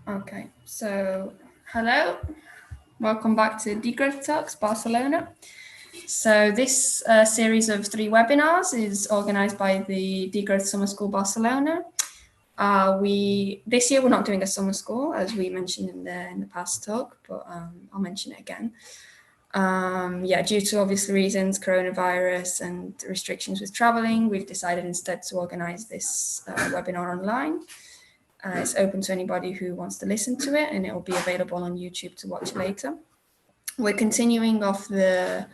Okay, so hello, welcome back to Degrowth Talks Barcelona. So this series of 3 webinars is organised by the Degrowth Summer School Barcelona. This year we're not doing a summer school, as we mentioned in the past talk, but I'll mention it again. Due to obvious reasons, coronavirus and restrictions with travelling, we've decided instead to organise this webinar online. It's open to anybody who wants to listen to it, and it will be available on YouTube to watch later. We're continuing off the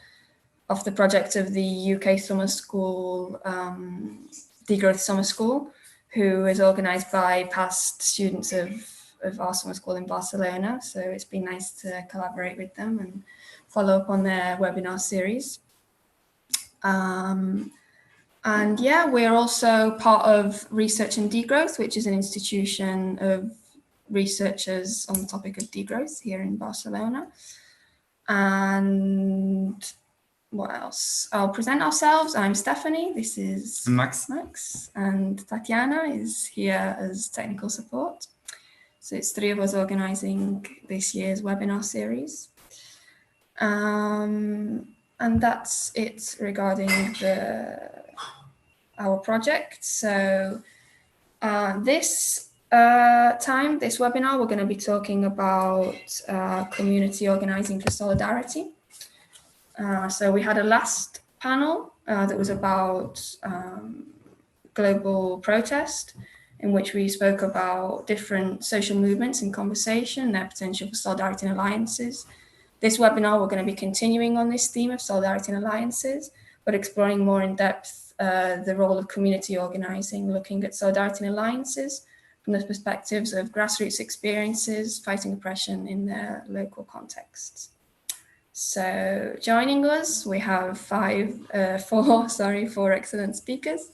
project of the UK Summer School, Degrowth Summer School, who is organised by past students of our summer school in Barcelona. So it's been nice to collaborate with them and follow up on their webinar series. And yeah, we're also part of Research and Degrowth, which is an institution of researchers on the topic of degrowth here in Barcelona. And what else? I'll present ourselves. I'm Stephanie. This is Max. And Tatiana is here as technical support. So it's 3 of us organising this year's webinar series. And that's it regarding our project. So this webinar, we're going to be talking about community organising for solidarity. So we had a last panel that was about global protest, in which we spoke about different social movements in conversation, their potential for solidarity and alliances. This webinar, we're going to be continuing on this theme of solidarity and alliances, but exploring more in depth the role of community organising, looking at solidarity and alliances from the perspectives of grassroots experiences, fighting oppression in their local contexts. So joining us, we have 4 excellent speakers.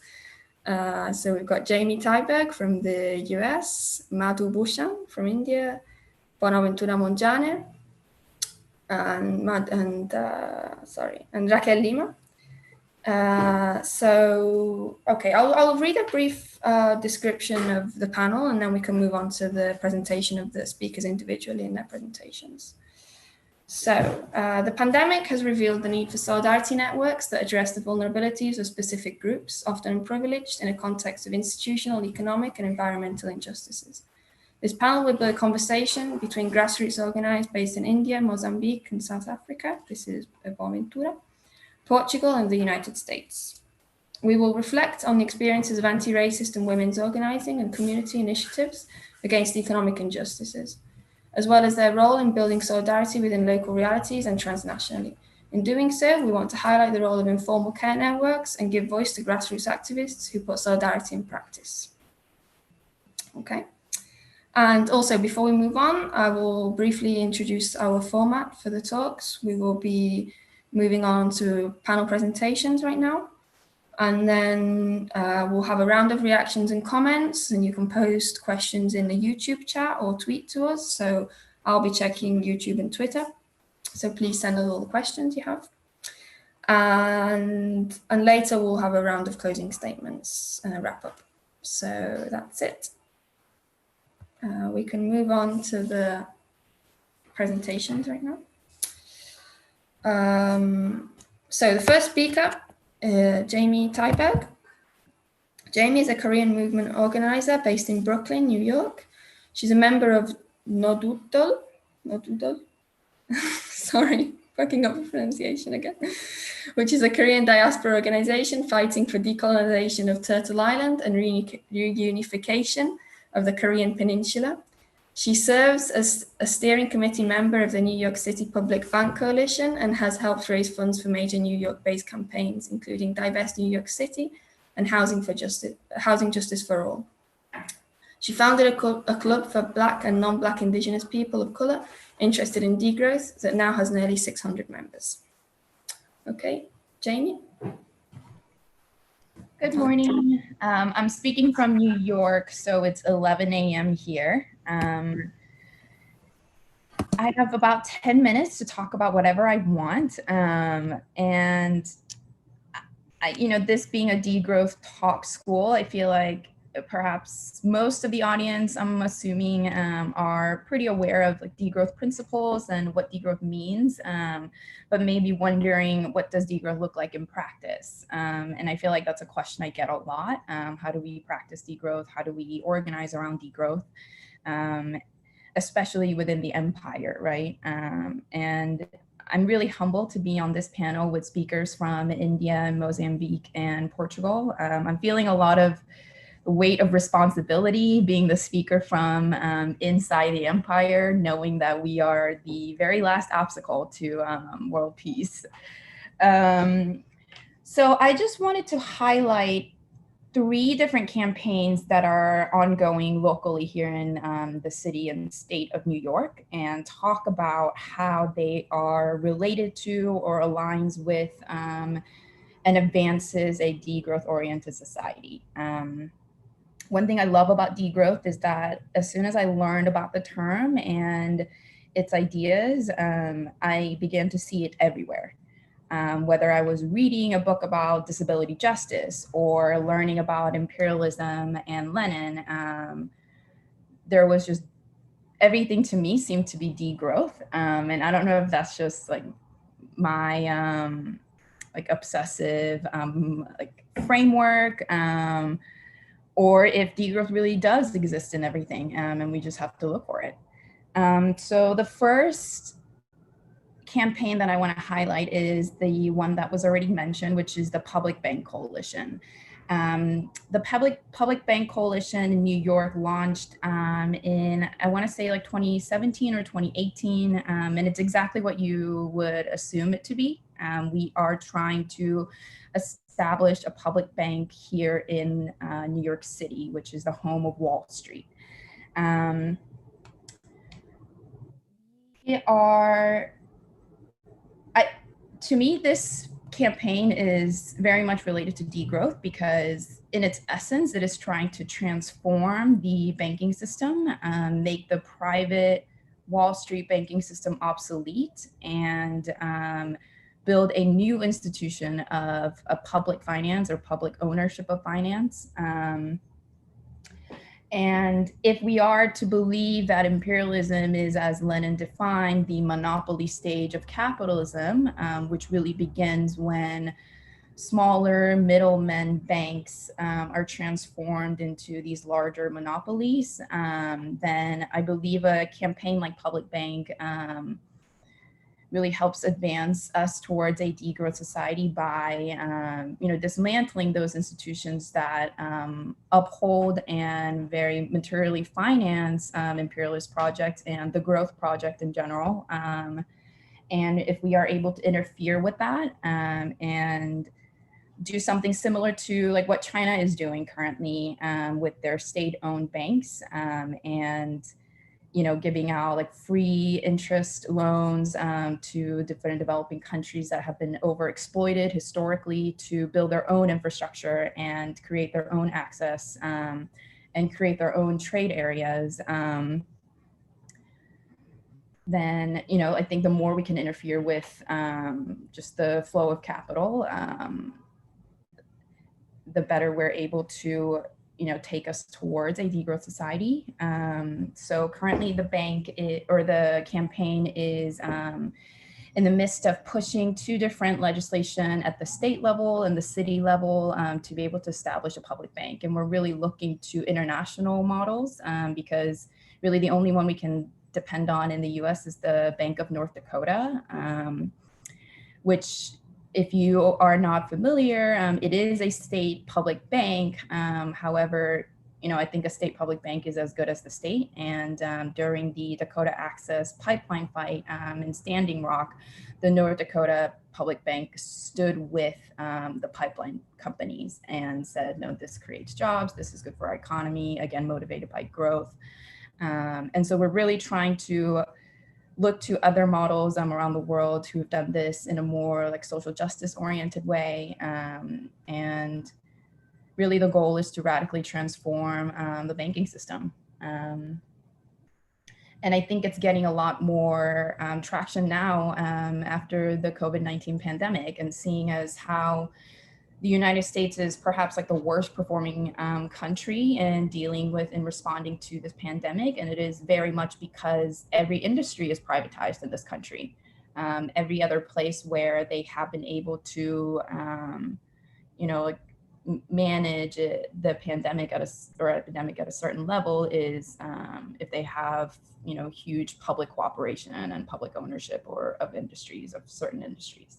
So we've got Jaime Tyberg from the US, Madhu Bhushan from India, Boaventura Monjane, and Raquel Lima. I'll read a brief description of the panel, and then we can move on to the presentation of the speakers individually in their presentations. So the pandemic has revealed the need for solidarity networks that address the vulnerabilities of specific groups, often privileged, in a context of institutional, economic, and environmental injustices. This panel will be a conversation between grassroots organised based in India, Mozambique, and South Africa. This is Boaventura, Portugal, and the United States. We will reflect on the experiences of anti-racist and women's organising and community initiatives against economic injustices, as well as their role in building solidarity within local realities and transnationally. In doing so, we want to highlight the role of informal care networks and give voice to grassroots activists who put solidarity in practice. Okay. And also, before we move on, I will briefly introduce our format for the talks. We will be moving on to panel presentations right now. And then we'll have a round of reactions and comments, and you can post questions in the YouTube chat or tweet to us. So I'll be checking YouTube and Twitter. So please send us all the questions you have. And later we'll have a round of closing statements and a wrap up. So that's it. We can move on to the presentations right now. So the first speaker, Jaime Tyberg. Jaime is a Korean movement organizer based in Brooklyn, New York. She's a member of Nodutol. Sorry, fucking up the pronunciation again. Which is a Korean diaspora organization fighting for decolonization of Turtle Island and reunification of the Korean Peninsula. She serves as a steering committee member of the New York City Public Bank Coalition and has helped raise funds for major New York-based campaigns, including Divest New York City and Housing Justice for All. She founded a club for Black and non-Black Indigenous people of color interested in degrowth that now has nearly 600 members. Okay, Jaime? Good morning. I'm speaking from New York, so it's 11 a.m. here. I have about 10 minutes to talk about whatever I want. And this being a degrowth talk school, I feel like perhaps most of the audience, I'm assuming, are pretty aware of like degrowth principles and what degrowth means, but maybe wondering, what does degrowth look like in practice? And I feel like that's a question I get a lot. How do we practice degrowth? How do we organize around degrowth? Especially within the empire, right? And I'm really humbled to be on this panel with speakers from India, Mozambique, and Portugal. I'm feeling a lot of weight of responsibility being the speaker from inside the empire, knowing that we are the very last obstacle to world peace. So I just wanted to highlight 3 different campaigns that are ongoing locally here in the city and state of New York, and talk about how they are related to or aligns with and advances a degrowth-oriented society. One thing I love about degrowth is that as soon as I learned about the term and its ideas, I began to see it everywhere. Whether I was reading a book about disability justice or learning about imperialism and Lenin, there was just everything to me seemed to be degrowth. And I don't know if that's just like my like obsessive like framework, or if degrowth really does exist in everything, and we just have to look for it. So the first campaign that I want to highlight is the one that was already mentioned, which is the Public Bank Coalition. The Public Bank Coalition in New York launched in, I want to say like 2017 or 2018, and it's exactly what you would assume it to be. We are trying to establish a public bank here in New York City, which is the home of Wall Street. To me, this campaign is very much related to degrowth because in its essence, it is trying to transform the banking system, make the private Wall Street banking system obsolete, and build a new institution of a public finance or public ownership of finance. And if we are to believe that imperialism is, as Lenin defined, the monopoly stage of capitalism, which really begins when smaller middlemen banks are transformed into these larger monopolies, then I believe a campaign like Public Bank really helps advance us towards a degrowth society by dismantling those institutions that uphold and very materially finance imperialist projects and the growth project in general. And if we are able to interfere with that and do something similar to like what China is doing currently with their state-owned banks, and giving out like free interest loans to different developing countries that have been overexploited historically to build their own infrastructure and create their own access and create their own trade areas. Then, I think the more we can interfere with just the flow of capital, the better we're able to take us towards a degrowth society. So currently the the campaign is in the midst of pushing 2 different legislation at the state level and the city level to be able to establish a public bank. And we're really looking to international models because really the only one we can depend on in the US is the Bank of North Dakota, which, if you are not familiar, it is a state public bank. However, I think a state public bank is as good as the state. And during the Dakota Access pipeline fight in Standing Rock, the North Dakota Public Bank stood with the pipeline companies and said, no, this creates jobs. This is good for our economy, again, motivated by growth. And so we're really trying to look to other models around the world who've done this in a more like social justice oriented way. And really the goal is to radically transform the banking system. And I think it's getting a lot more traction now after the COVID-19 pandemic, and seeing as how the United States is perhaps like the worst performing country in dealing with and responding to this pandemic. And it is very much because every industry is privatized in this country. Every other place where they have been able to, like manage the pandemic or epidemic at a certain level is if they have, huge public cooperation and public ownership of industries, of certain industries.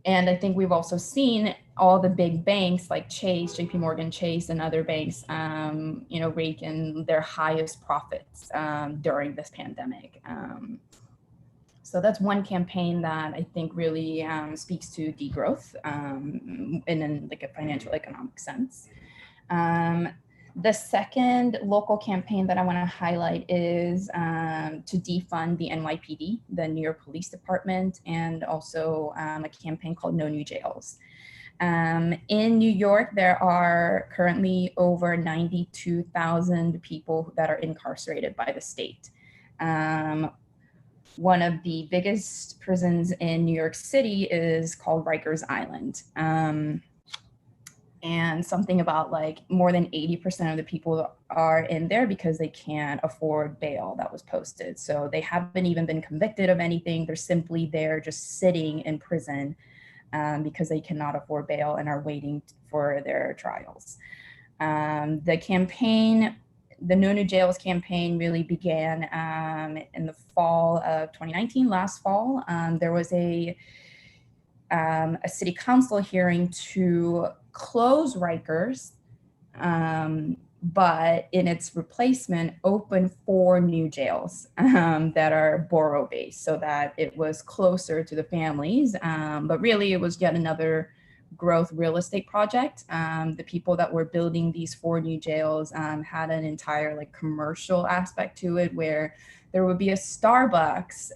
And I think we've also seen all the big banks like Chase, JP Morgan Chase, and other banks, rake in their highest profits during this pandemic. So that's one campaign that I think really speaks to degrowth in like a financial economic sense. The second local campaign that I want to highlight is to defund the NYPD, the New York Police Department, and also a campaign called No New Jails. In New York, there are currently over 92,000 people that are incarcerated by the state. One of the biggest prisons in New York City is called Rikers Island. And something about like more than 80% of the people are in there because they can't afford bail that was posted. So they haven't even been convicted of anything. They're simply there just sitting in prison because they cannot afford bail and are waiting for their trials. The campaign, the No New Jails campaign, really began in the fall of 2019, last fall. There was a city council hearing to close Rikers, but in its replacement, open 4 new jails that are borough-based, so that it was closer to the families. But really, it was yet another growth real estate project. The people that were building these 4 new jails had an entire like commercial aspect to it, where there would be a Starbucks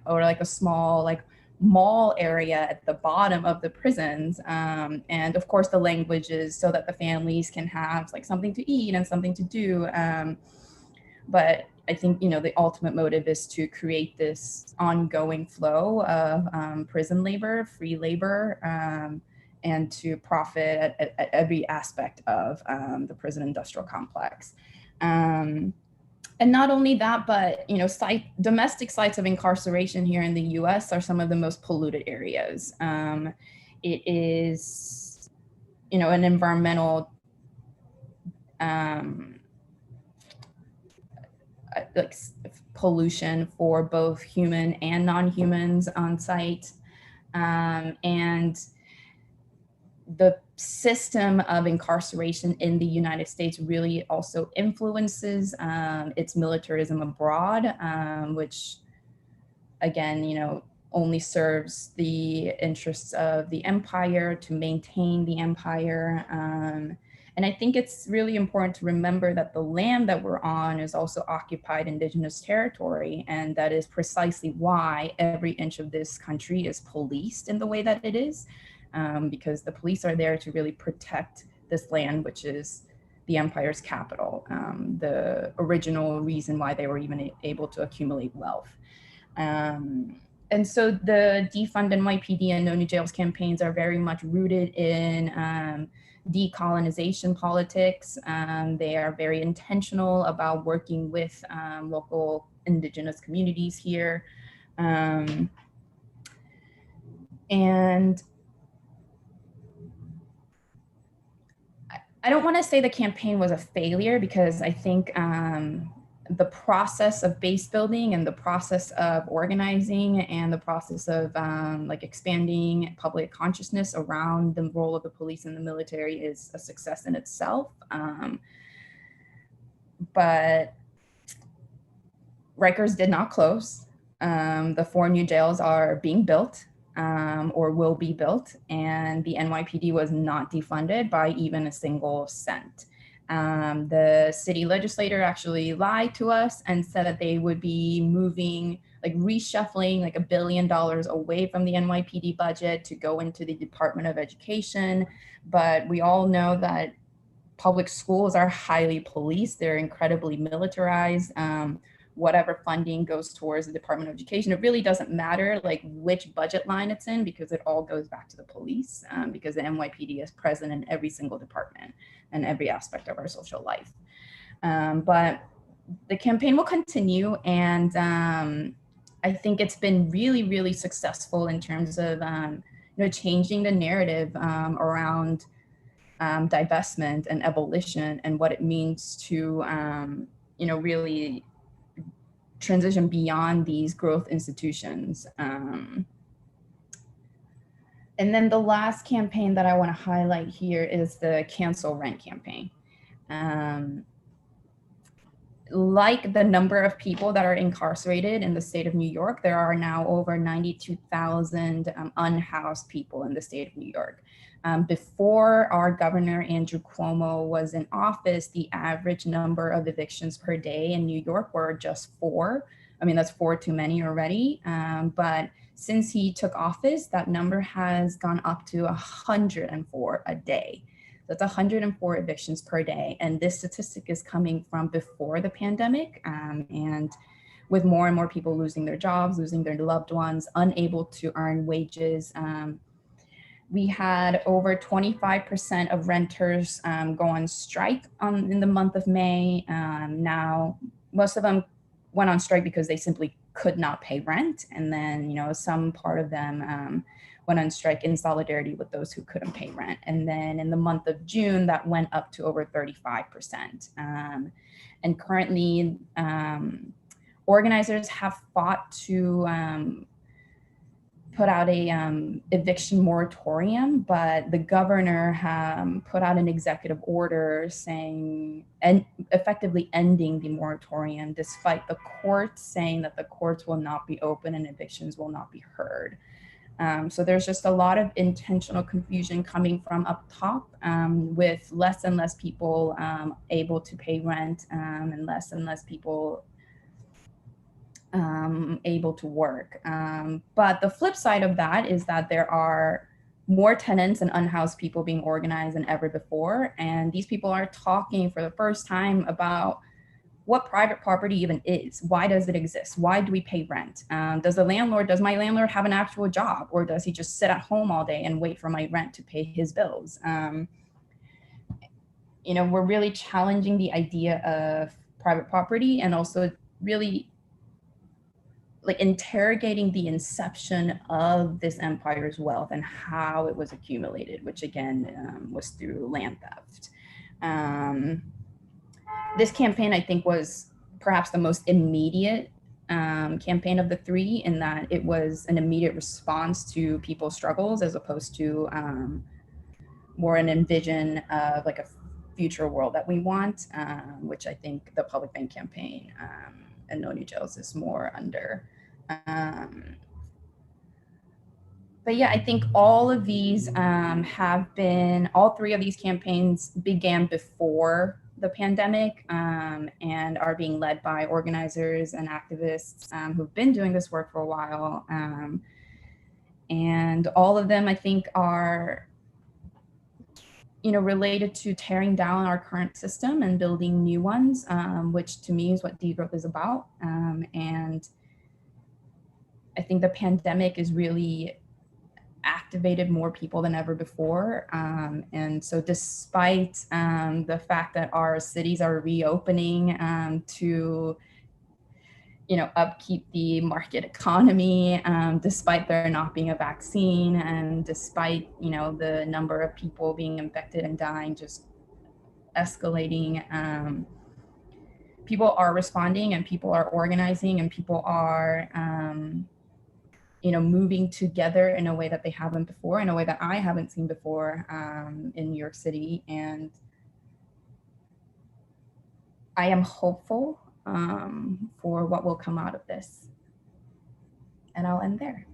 or like a small like mall area at the bottom of the prisons, and of course the language is so that the families can have like something to eat and something to do, but I think the ultimate motive is to create this ongoing flow of prison labor, free labor, and to profit at every aspect of the prison industrial complex. And not only that, but domestic sites of incarceration here in the U.S. are some of the most polluted areas. It is, an environmental like pollution for both human and non-humans on site, and the system of incarceration in the United States really also influences its militarism abroad, which again, only serves the interests of the empire to maintain the empire. And I think it's really important to remember that the land that we're on is also occupied indigenous territory, and that is precisely why every inch of this country is policed in the way that it is. Because the police are there to really protect this land, which is the empire's capital, the original reason why they were even able to accumulate wealth. And so the Defund NYPD and No New Jails campaigns are very much rooted in decolonization politics. They are very intentional about working with local indigenous communities here. And I don't want to say the campaign was a failure, because I think the process of base building and the process of organizing and the process of like expanding public consciousness around the role of the police and the military is a success in itself. But Rikers did not close. The 4 new jails are being built. Or will be built, and the NYPD was not defunded by even a single cent. The city legislator actually lied to us and said that they would be moving, like reshuffling like $1 billion away from the NYPD budget to go into the Department of Education. But we all know that public schools are highly policed. They're incredibly militarized. whatever funding goes towards the Department of Education. It really doesn't matter like which budget line it's in, because it all goes back to the police, because the NYPD is present in every single department and every aspect of our social life. But the campaign will continue, and I think it's been really, really successful in terms of changing the narrative around divestment and abolition and what it means to really transition beyond these growth institutions. And then the last campaign that I want to highlight here is the Cancel Rent campaign. Like the number of people that are incarcerated in the state of New York, there are now over 92,000 unhoused people in the state of New York. Before our governor, Andrew Cuomo, was in office, the average number of evictions per day in New York were just 4. I mean, that's 4 too many already. But since he took office, that number has gone up to 104 a day. That's 104 evictions per day. And this statistic is coming from before the pandemic. And with more and more people losing their jobs, losing their loved ones, unable to earn wages, we had over 25% of renters go on strike in the month of May. Now, most of them went on strike because they simply could not pay rent. And then, some part of them went on strike in solidarity with those who couldn't pay rent. And then in the month of June, that went up to over 35%. And currently, organizers have fought to put out a eviction moratorium, but the governor put out an executive order saying, and effectively ending the moratorium, despite the courts saying that the courts will not be open and evictions will not be heard. So there's just a lot of intentional confusion coming from up top, with less and less people able to pay rent, and less people able to work. But the flip side of that is that there are more tenants and unhoused people being organized than ever before. And these people are talking for the first time about what private property even is. Why does it exist? Why do we pay rent? Does my landlord have an actual job, or does he just sit at home all day and wait for my rent to pay his bills? We're really challenging the idea of private property, and also really like interrogating the inception of this empire's wealth and how it was accumulated, which again was through land theft. This campaign, I think, was perhaps the most immediate campaign of the 3, in that it was an immediate response to people's struggles, as opposed to more an envision of like a future world that we want, which I think the Public Bank campaign and No New Jails is more under. But yeah, I think all of these all 3 of these campaigns began before the pandemic, and are being led by organizers and activists who've been doing this work for a while. And all of them, I think, are related to tearing down our current system and building new ones, which to me is what degrowth is about. And I think the pandemic is really activated more people than ever before. And so despite the fact that our cities are reopening to upkeep the market economy, despite there not being a vaccine, and despite the number of people being infected and dying just escalating, people are responding, and people are organizing, and people are moving together in a way that they haven't before, in a way that I haven't seen before in New York City. And I am hopeful for what will come out of this. And I'll end there.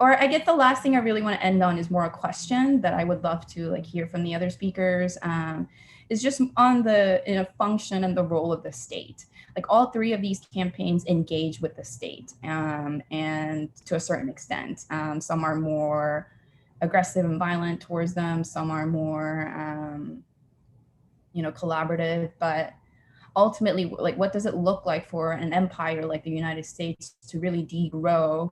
Or I guess the last thing I really want to end on is more a question that I would love to hear from the other speakers, is just on the function and the role of the state. All 3 of these campaigns engage with the state, and to a certain extent. Some are more aggressive and violent towards them. Some are more, collaborative. But ultimately, like, what does it look like for an empire like the United States to really degrow?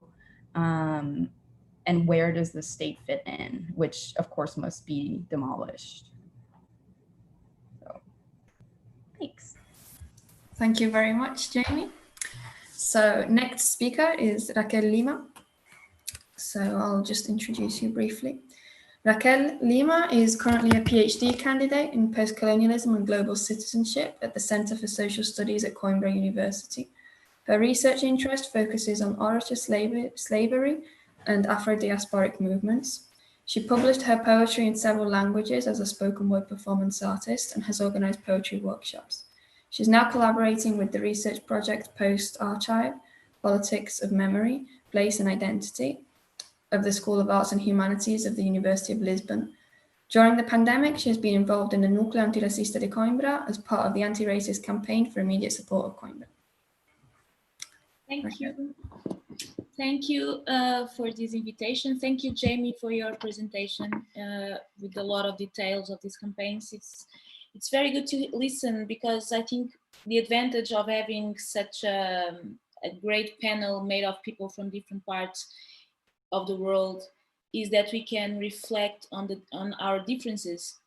And where does the state fit in, which of course must be demolished. So, thanks. Thank you very much, Jaime. So next speaker is Raquel Lima. So I'll just introduce you briefly. Raquel Lima is currently a PhD candidate in post-colonialism and global citizenship at the Center for Social Studies at Coimbra University. Her research interest focuses on orator slavery and Afro-diasporic movements. She published her poetry in several languages as a spoken word performance artist and has organized poetry workshops. She's now collaborating with the research project Post-Archive, Politics of Memory, Place and Identity of the School of Arts and Humanities of the University of Lisbon. During the pandemic, she has been involved in the Núcleo Antirracista de Coimbra as part of the anti-racist campaign for immediate support of Coimbra. Thank you. Thank you for this invitation. Thank you, Jaime, for your presentation with a lot of details of these campaigns. It's very good to listen, because I think the advantage of having such a great panel made of people from different parts of the world is that we can reflect on our differences.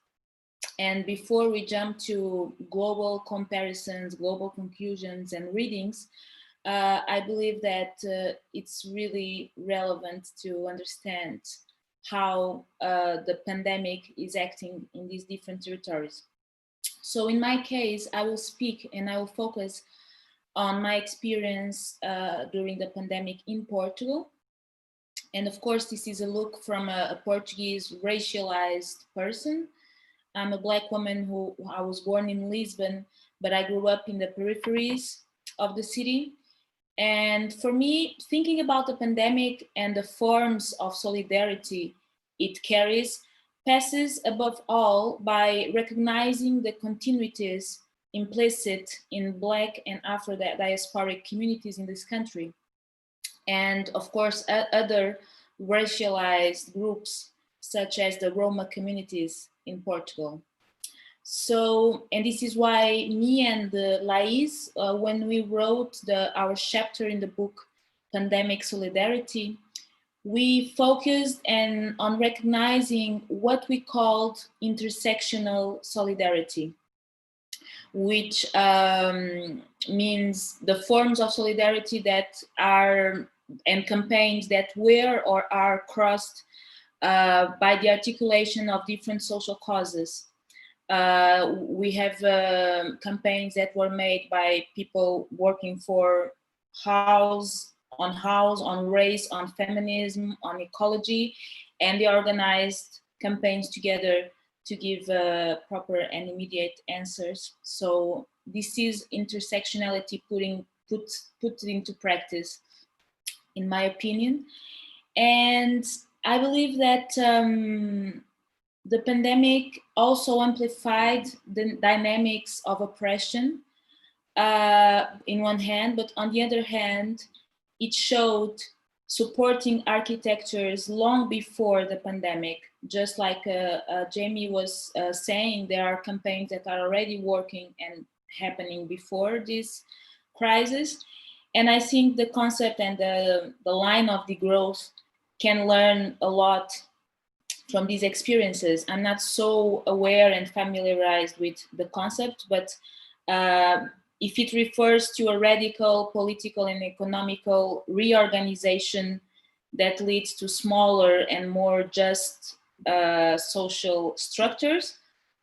And before we jump to global comparisons, global conclusions and readings, I believe that it's really relevant to understand how the pandemic is acting in these different territories. So in my case, I will speak and I will focus on my experience during the pandemic in Portugal. And of course, this is a look from a Portuguese racialized person. I'm a Black woman who I was born in Lisbon, but I grew up in the peripheries of the city. And for me, thinking about the pandemic and the forms of solidarity it carries passes above all by recognizing the continuities implicit in Black and Afro-diasporic communities in this country. And of course, other racialized groups, such as the Roma communities in Portugal. So, and this is why me and Laís, when we wrote our chapter in the book, Pandemic Solidarity, we focused on recognizing what we called intersectional solidarity, which means the forms of solidarity that are, and campaigns that were or are crossed by the articulation of different social causes. We have campaigns that were made by people working for house, on race, on feminism, on ecology, and they organized campaigns together to give proper and immediate answers. So this is intersectionality put into practice, in my opinion. And I believe that the pandemic also amplified the dynamics of oppression in one hand, but on the other hand, it showed supporting architectures long before the pandemic. Just like Jaime was saying, there are campaigns that are already working and happening before this crisis. And I think the concept and the line of degrowth can learn a lot from these experiences. I'm not so aware and familiarized with the concept, but if it refers to a radical political and economical reorganization that leads to smaller and more just social structures,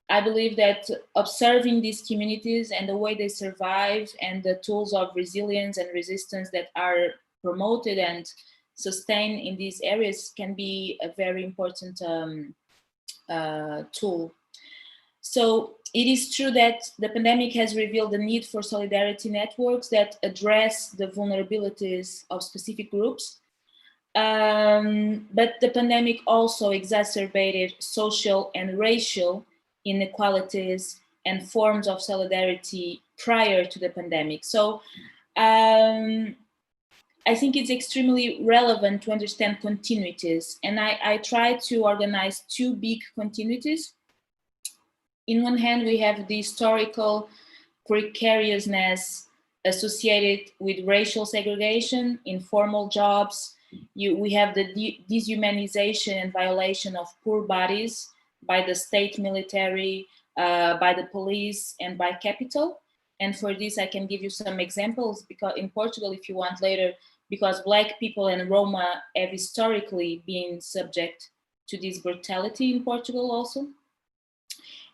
I believe that observing these communities and the way they survive and the tools of resilience and resistance that are promoted and sustained in these areas can be a very important tool. So it is true that the pandemic has revealed the need for solidarity networks that address the vulnerabilities of specific groups. But the pandemic also exacerbated social and racial inequalities and forms of solidarity prior to the pandemic. So I think it's extremely relevant to understand continuities. And I try to organize two big continuities. In one hand, we have the historical precariousness associated with racial segregation, informal jobs. We have the dehumanization and violation of poor bodies by the state military, by the police, and by capital. And for this, I can give you some examples, because in Portugal, if you want later, because Black people and Roma have historically been subject to this brutality in Portugal also.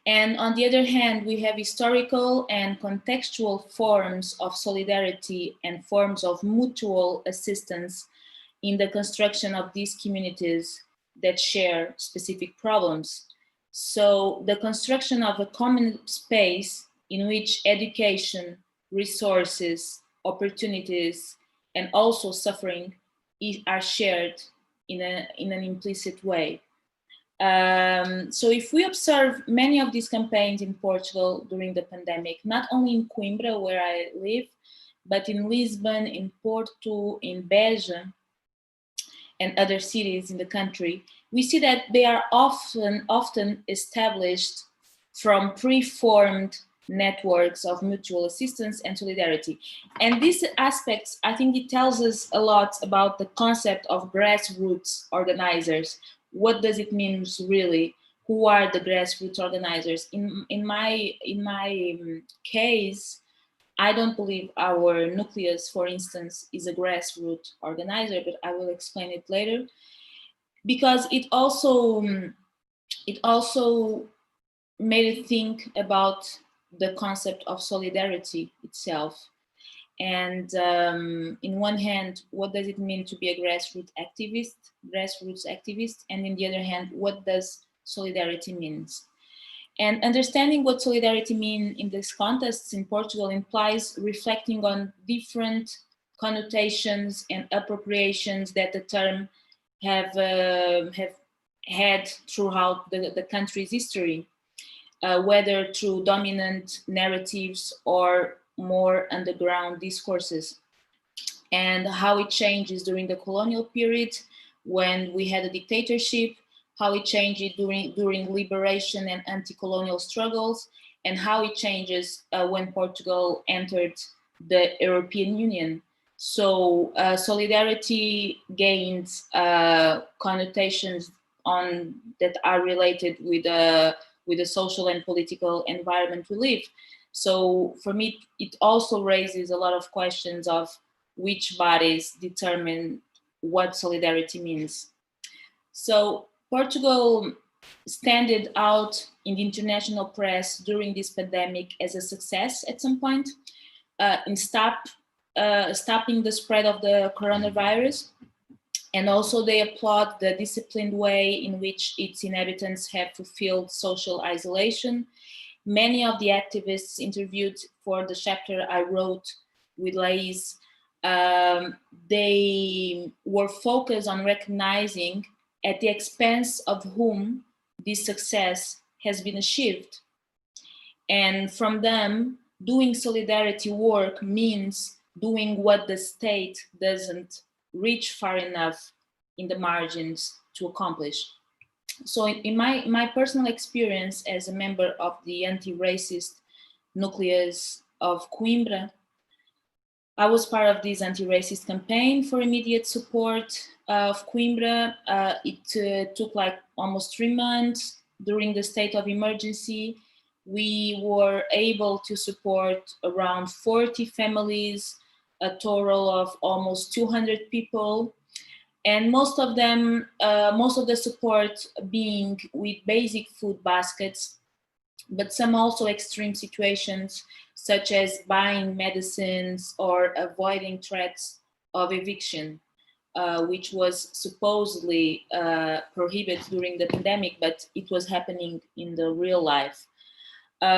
And on the other hand, we have historical and contextual forms of solidarity and forms of mutual assistance in the construction of these communities that share specific problems. So the construction of a common space in which education, resources, opportunities, and also suffering are shared in an implicit way. So if we observe many of these campaigns in Portugal during the pandemic, not only in Coimbra, where I live, but in Lisbon, in Porto, in Beja, and other cities in the country, we see that they are often established from preformed networks of mutual assistance and solidarity. And these aspects, I think it tells us a lot about the concept of grassroots organizers. What does it mean really? Who are the grassroots organizers? In my case, I don't believe our nucleus, for instance, is a grassroots organizer, but I will explain it later. Because it also made it think about the concept of solidarity itself. And in one hand, what does it mean to be a grassroots activist? And in the other hand, what does solidarity means? And understanding what solidarity means in this context in Portugal implies reflecting on different connotations and appropriations that the term have had throughout the country's history, whether through dominant narratives or more underground discourses, and how it changes during the colonial period when we had a dictatorship, how it changed during liberation and anti-colonial struggles, and how it changes when Portugal entered the European Union. So solidarity gains connotations that are related with the social and political environment we live. So for me, it also raises a lot of questions of which bodies determine what solidarity means. So Portugal stood out in the international press during this pandemic as a success at some point in stopping the spread of the coronavirus. And also they applaud the disciplined way in which its inhabitants have fulfilled social isolation. Many of the activists interviewed for the chapter I wrote with Lais, they were focused on recognizing at the expense of whom this success has been achieved. And from them, doing solidarity work means doing what the state doesn't reach far enough in the margins to accomplish. So in my personal experience as a member of the anti-racist nucleus of Coimbra, I was part of this anti-racist campaign for immediate support of Coimbra. It took like almost 3 months during the state of emergency. We were able to support around 40 families, a total of almost 200 people. And most of the support being with basic food baskets, but some also extreme situations such as buying medicines or avoiding threats of eviction, which was supposedly prohibited during the pandemic, but it was happening in the real life.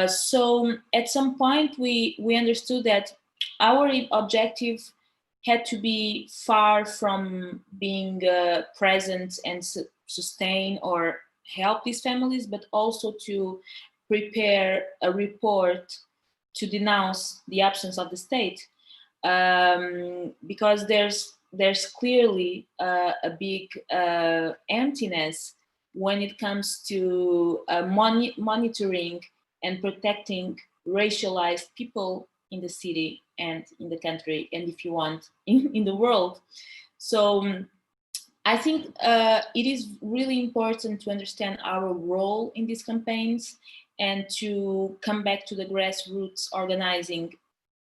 So at some point we understood that our objective had to be far from being present and sustain or help these families, but also to prepare a report to denounce the absence of the state, because there's clearly a big emptiness when it comes to monitoring and protecting racialized people in the city and in the country, and if you want, in the world. So I think it is really important to understand our role in these campaigns and to come back to the grassroots organizing.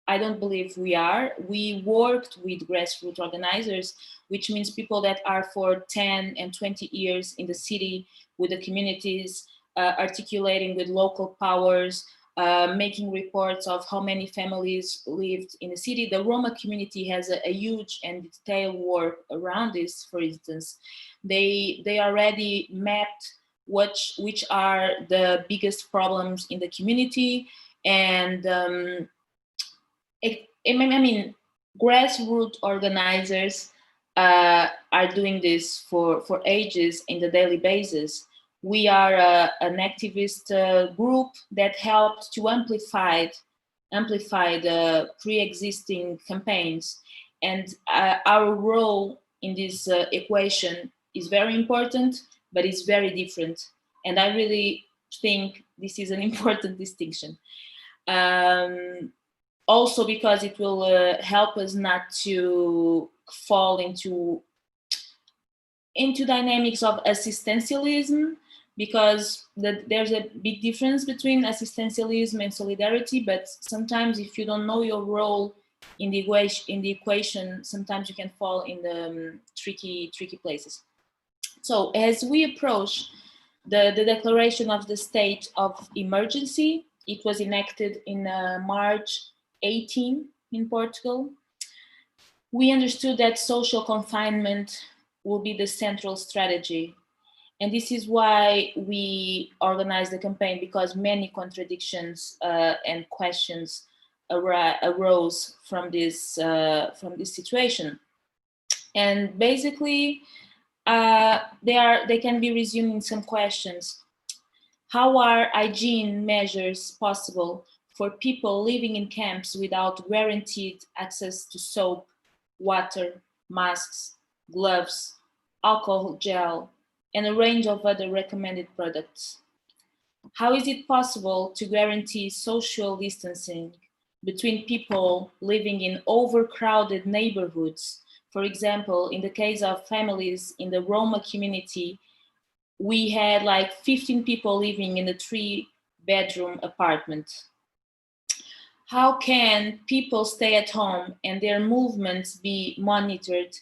I don't believe we are. We worked with grassroots organizers, which means people that are for 10 and 20 years in the city with the communities, articulating with local powers, making reports of how many families lived in the city. The Roma community has a huge and detailed work around this. For instance, they already mapped which are the biggest problems in the community, and I mean, grassroots organizers are doing this for ages in the daily basis. We are an activist group that helped to amplify the pre-existing campaigns, and our role in this equation is very important, but it's very different. And I really think this is an important distinction. Also because it will help us not to fall into dynamics of assistantialism, because there's a big difference between assistantialism and solidarity. But sometimes if you don't know your role in the equation, sometimes you can fall in the tricky places. So as we approach the declaration of the state of emergency, it was enacted in March 18 in Portugal. We understood that social confinement will be the central strategy. And this is why we organized the campaign, because many contradictions and questions arose from this situation. And basically, they can be resumed in some questions. How are hygiene measures possible for people living in camps without guaranteed access to soap, water, masks, gloves, alcohol gel, and a range of other recommended products? How is it possible to guarantee social distancing between people living in overcrowded neighborhoods? For example, in the case of families in the Roma community, we had like 15 people living in a 3-bedroom apartment. How can people stay at home and their movements be monitored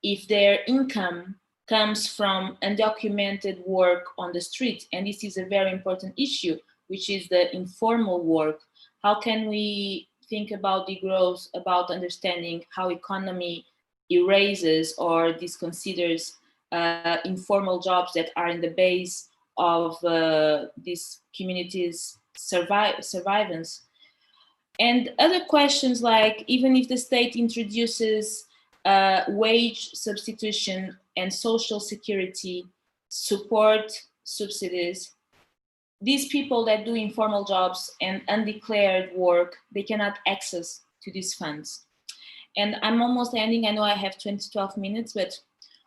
if their income comes from undocumented work on the street? And this is a very important issue, which is the informal work. How can we think about the growth, about understanding how economy erases or disconsiders informal jobs that are in the base of these communities' survivance? And other questions like, even if the state introduces wage substitution and social security support subsidies, these people that do informal jobs and undeclared work, they cannot access to these funds. And I'm almost ending. I know I have 12 minutes, but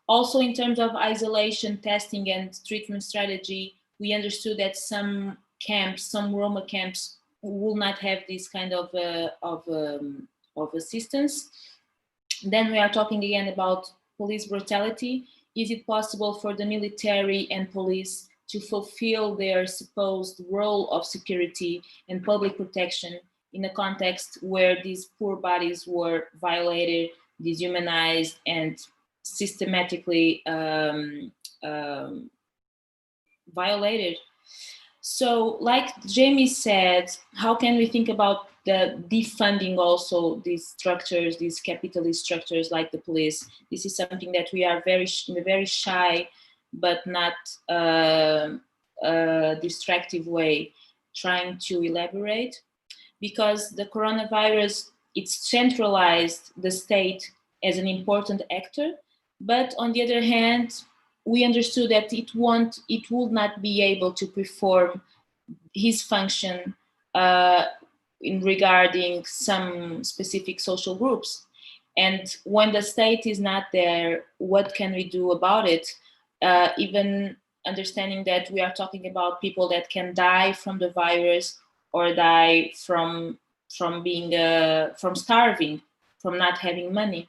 also in terms of isolation, testing, and treatment strategy, we understood that some camps, some Roma camps, will not have this kind of assistance. Then we are talking again about police brutality. Is it possible for the military and police to fulfill their supposed role of security and public protection in a context where these poor bodies were violated, dehumanized, and systematically violated? So like Jaime said, how can we think about the defunding also these structures, these capitalist structures like the police? This is something that we are in a very shy but not distractive way trying to elaborate, because the coronavirus, it's centralized the state as an important actor, but on the other hand, we understood that it would not be able to perform his function in regarding some specific social groups. And when the state is not there, what can we do about it? Even understanding that we are talking about people that can die from the virus, or die from being from starving, from not having money.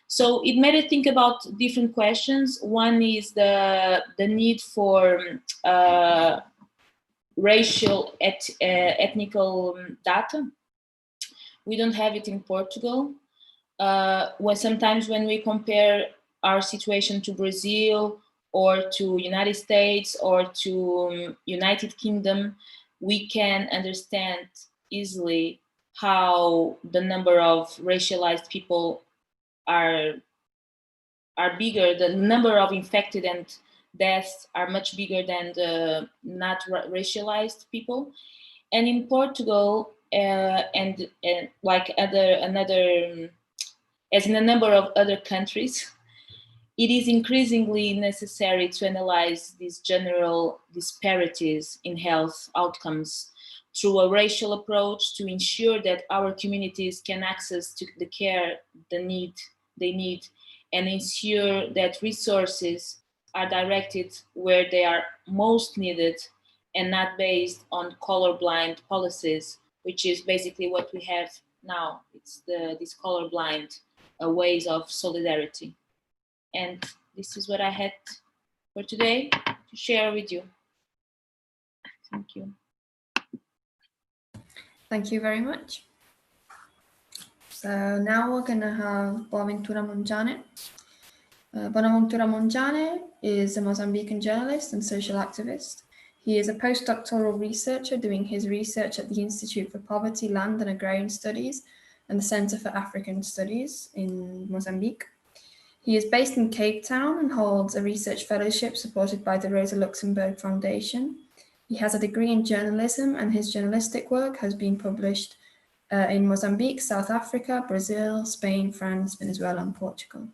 So it made me think about different questions. One is the need for racial ethnical data. We don't have it in Portugal. Sometimes when we compare our situation to Brazil or to United States or to United Kingdom, we can understand easily how the number of racialized people are bigger. The number of infected and deaths are much bigger than the not racialized people. And in Portugal, and like another as in a number of other countries, it is increasingly necessary to analyze these general disparities in health outcomes through a racial approach to ensure that our communities can access to the care they need, and ensure that resources are directed where they are most needed and not based on colorblind policies, which is basically what we have now. It's these colorblind ways of solidarity. And this is what I had for today to share with you. Thank you. Thank you very much. So now we're going to have Boaventura Monjane. Boaventura Monjane is a Mozambican journalist and social activist. He is a postdoctoral researcher doing his research at the Institute for Poverty, Land and Agrarian Studies and the Center for African Studies in Mozambique. He is based in Cape Town and holds a research fellowship supported by the Rosa Luxemburg Foundation. He has a degree in journalism, and his journalistic work has been published in Mozambique, South Africa, Brazil, Spain, France, Venezuela, and Portugal.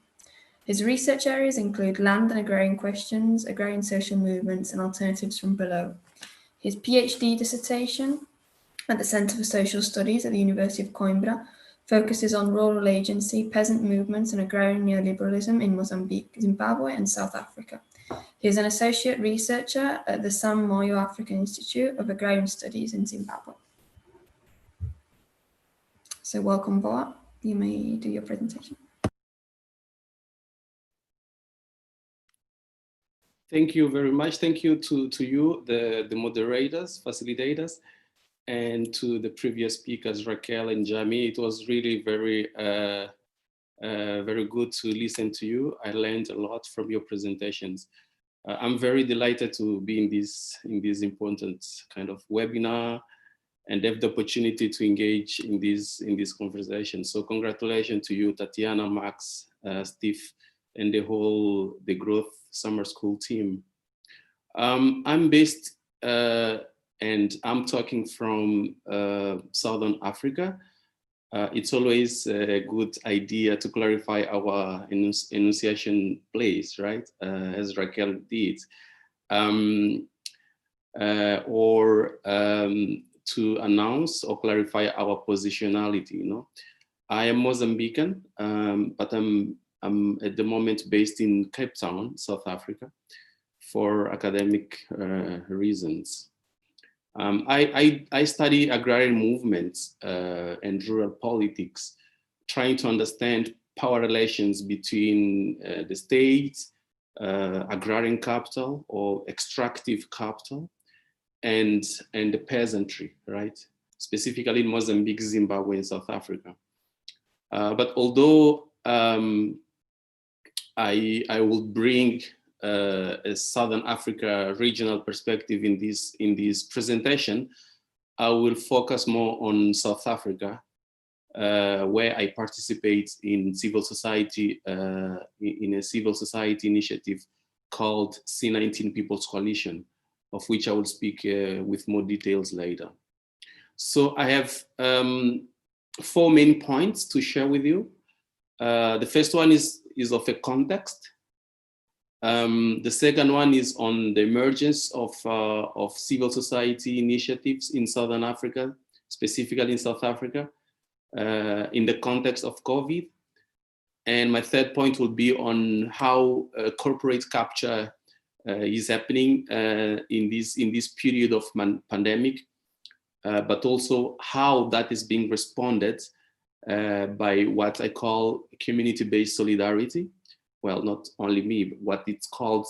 His research areas include land and agrarian questions, agrarian social movements, and alternatives from below. His PhD dissertation at the Center for Social Studies at the University of Coimbra focuses on rural agency, peasant movements, and agrarian neoliberalism in Mozambique, Zimbabwe, and South Africa. He is an associate researcher at the Sam Moyo African Institute of Agrarian Studies in Zimbabwe. So welcome, Boa. You may do your presentation. Thank you very much. Thank you to you, the moderators, facilitators, and to the previous speakers, Raquel and Jaime. It was really very good to listen to you. I learned a lot from your presentations. I'm very delighted to be in this important kind of webinar and have the opportunity to engage in this conversation. So congratulations to you, Tatiana, Max, Steve, and the Growth Summer School team. I'm based and I'm talking from Southern Africa. It's always a good idea to clarify our enunciation place, right? As Raquel did. Or to announce or clarify our positionality, you know. I am Mozambican, but I'm at the moment based in Cape Town, South Africa, for academic reasons. I study agrarian movements and rural politics, trying to understand power relations between the state, agrarian capital or extractive capital, and the peasantry, right? Specifically in Mozambique, Zimbabwe, and South Africa. But although I will bring a Southern Africa regional perspective in this presentation, I will focus more on South Africa, where I participate in civil society, in a civil society initiative called C19 People's Coalition, of which I will speak with more details later. So I have 4 main points to share with you. The first one is of a context. The second one is on the emergence of civil society initiatives in Southern Africa, specifically in South Africa, in the context of COVID. And my third point will be on how corporate capture is happening in this period of pandemic, but also how that is being responded by what I call community-based solidarity. Well, not only me, but what it's called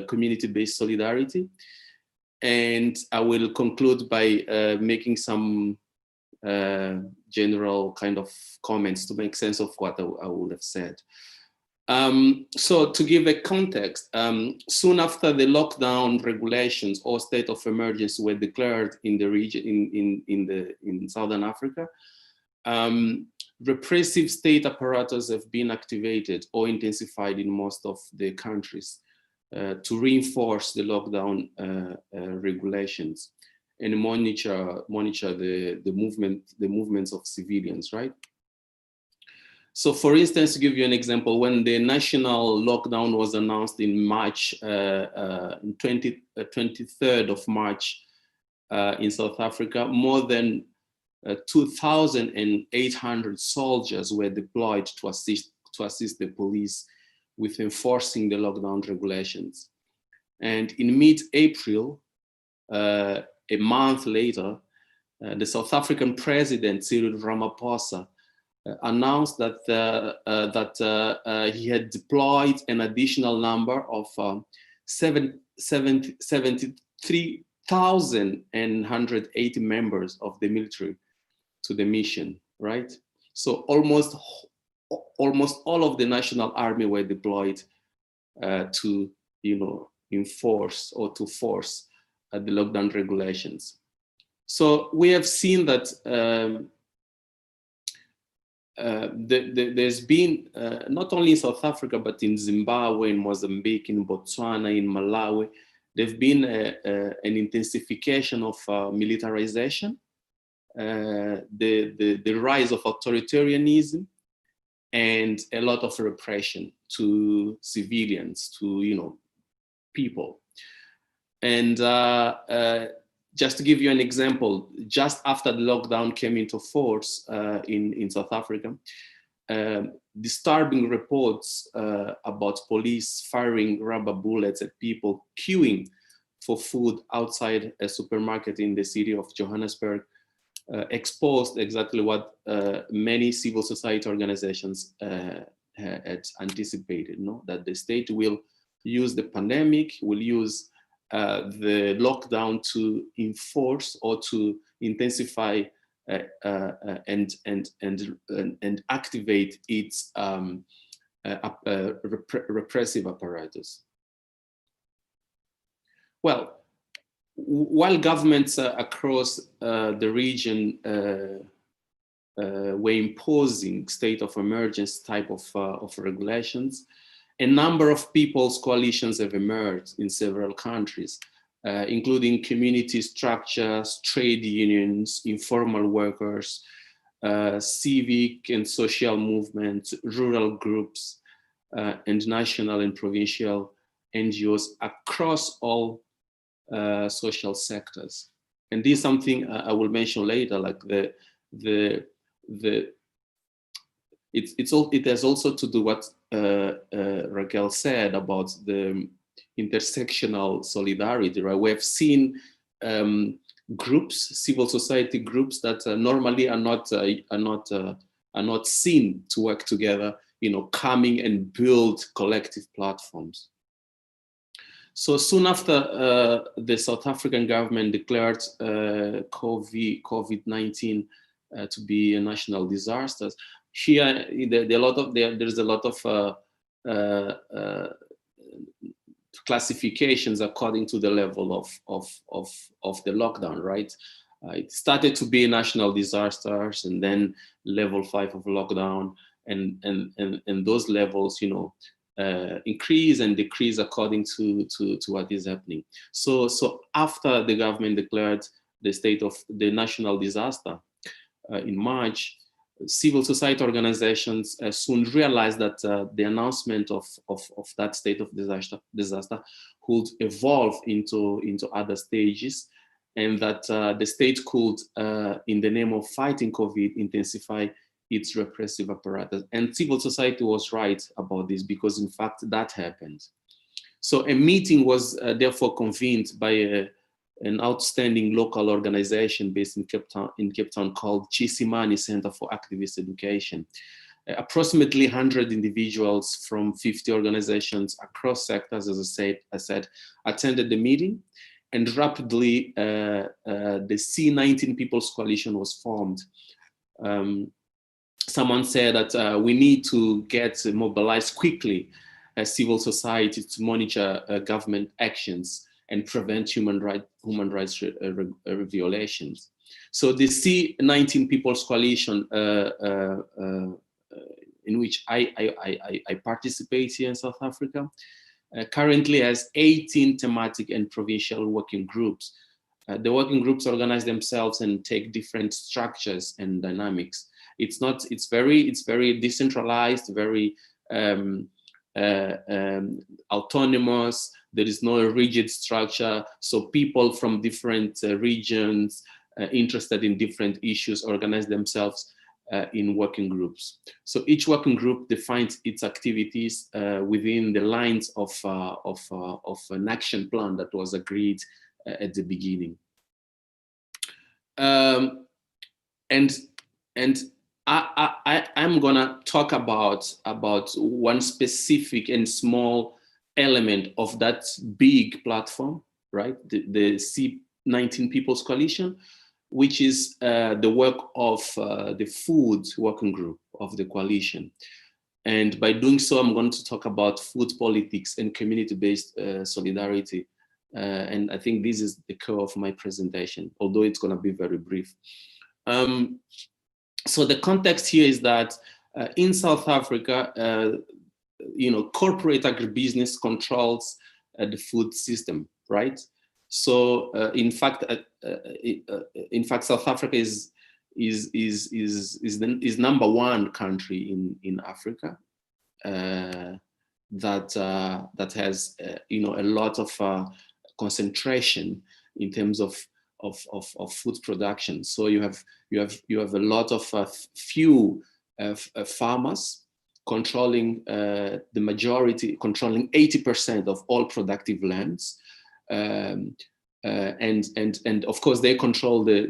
community-based solidarity. And I will conclude by making some general kind of comments to make sense of what I would have said. So to give a context, soon after the lockdown regulations or state of emergency were declared in the region, in Southern Africa, repressive state apparatus have been activated or intensified in most of the countries to reinforce the lockdown regulations and monitor the movements of civilians, right? So for instance, to give you an example, when the national lockdown was announced in March, 23rd of March in South Africa, more than 2,800 soldiers were deployed to assist the police with enforcing the lockdown regulations. And in mid-April, a month later, the South African president, Cyril Ramaphosa, announced that he had deployed an additional number of 73,180 members of the military to the mission, right? So almost all of the national army were deployed to, enforce or to force the lockdown regulations. So we have seen that there's been, not only in South Africa, but in Zimbabwe, in Mozambique, in Botswana, in Malawi, there's been an intensification of militarization, the rise of authoritarianism, and a lot of repression to civilians, to people. And just to give you an example, just after the lockdown came into force in South Africa, disturbing reports about police firing rubber bullets at people queuing for food outside a supermarket in the city of Johannesburg exposed exactly what many civil society organizations had anticipated, that the state will use the pandemic, will use the lockdown to enforce or to intensify and activate its repressive apparatus. Well, while governments across the region were imposing state of emergency type of regulations, a number of people's coalitions have emerged in several countries, including community structures, trade unions, informal workers, civic and social movements, rural groups, and national and provincial NGOs across all social sectors. And this is something I will mention later, like it has also to do what Raquel said about the intersectional solidarity, right? We have seen groups, civil society groups that normally are not seen to work together, coming and build collective platforms. So soon after the South African government declared COVID-19 to be a national disaster, here there's a lot of classifications according to the level of the lockdown, right? It started to be national disasters, and then level 5 of lockdown, and those levels, increase and decrease according to what is happening. So after the government declared the state of the national disaster in March, civil society organizations soon realized that the announcement of that state of disaster could evolve into other stages, and that the state could, in the name of fighting COVID, intensify its repressive apparatus. And civil society was right about this, because in fact that happened. So a meeting was therefore convened by an outstanding local organization based in Cape Town called Chisimani Center for Activist Education. Approximately 100 individuals from 50 organizations across sectors, as I said, attended the meeting, and rapidly the C19 People's Coalition was formed. Someone said that we need to get mobilized quickly as civil society to monitor government actions and prevent human rights violations. So the C19 People's Coalition, in which I participate here in South Africa, currently has 18 thematic and provincial working groups. The working groups organize themselves and take different structures and dynamics. It's very decentralized, very autonomous. There is no rigid structure. So people from different regions interested in different issues organize themselves in working groups. So each working group defines its activities within the lines of an action plan that was agreed at the beginning. And I'm gonna talk about one specific and small element of that big platform, right? The C19 People's Coalition, which is the work of the food working group of the coalition. And by doing so, I'm going to talk about food politics and community-based solidarity. And I think this is the core of my presentation, although it's going to be very brief. So the context here is that in South Africa, corporate agribusiness controls the food system, right? So in fact, South Africa is number one country in Africa that has a lot of concentration in terms of food production. So you have a lot of few farmers controlling the majority, controlling 80% of all productive lands. And of course they control the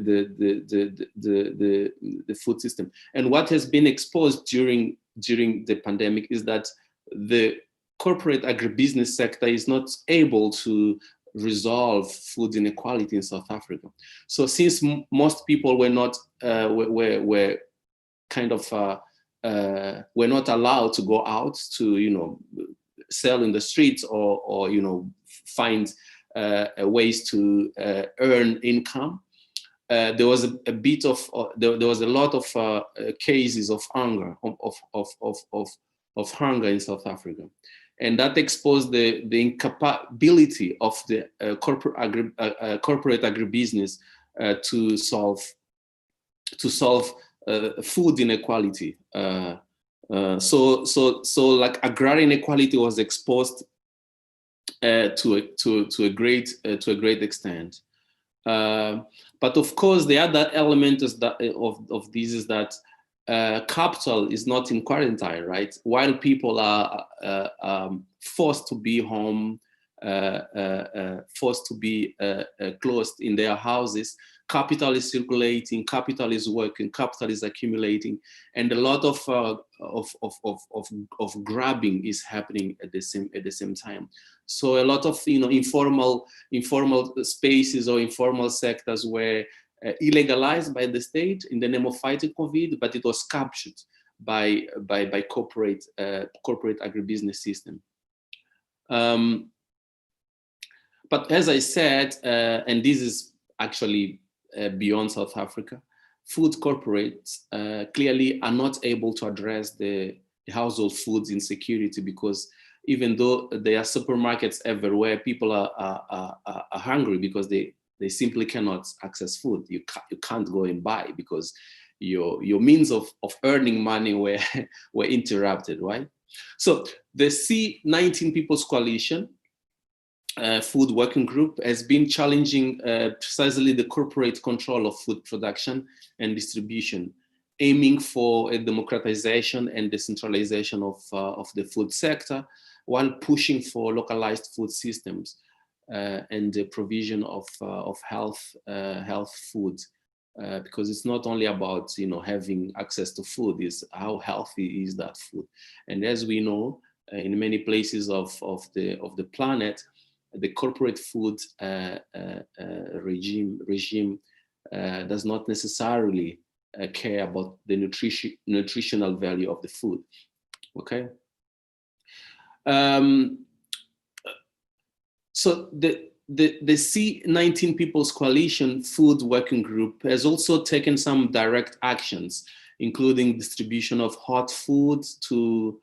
food system. And what has been exposed during the pandemic is that the corporate agribusiness sector is not able to resolve food inequality in South Africa. So since most people were not were not allowed to go out to sell in the streets or find ways to earn income, there was a lot of cases of hunger hunger in South Africa, and that exposed the incapability of the corporate agribusiness to solve food inequality. So like agrarian inequality was exposed to a great extent. But of course, the other element is that of this is that capital is not in quarantine, right? While people are forced to be home, forced to be closed in their houses, capital is circulating, capital is working, capital is accumulating, and a lot of grabbing is happening at the same time. So a lot of informal spaces or informal sectors were illegalized by the state in the name of fighting COVID, but it was captured by corporate agribusiness system. But as I said, and this is actually beyond South Africa, food corporates clearly are not able to address the household foods insecurity, because even though there are supermarkets everywhere, people are hungry because they simply cannot access food. You can't go and buy because your means of earning money were interrupted, right? So the C19 People's Coalition food working group has been challenging precisely the corporate control of food production and distribution, aiming for a democratization and decentralization of the food sector, while pushing for localized food systems. and the provision of health food, because it's not only about having access to food, it's how healthy is that food. And as we know, in many places of the planet, the corporate food regime does not necessarily care about the nutritional value of the food. Okay. So the C19 People's Coalition Food Working Group has also taken some direct actions, including distribution of hot food to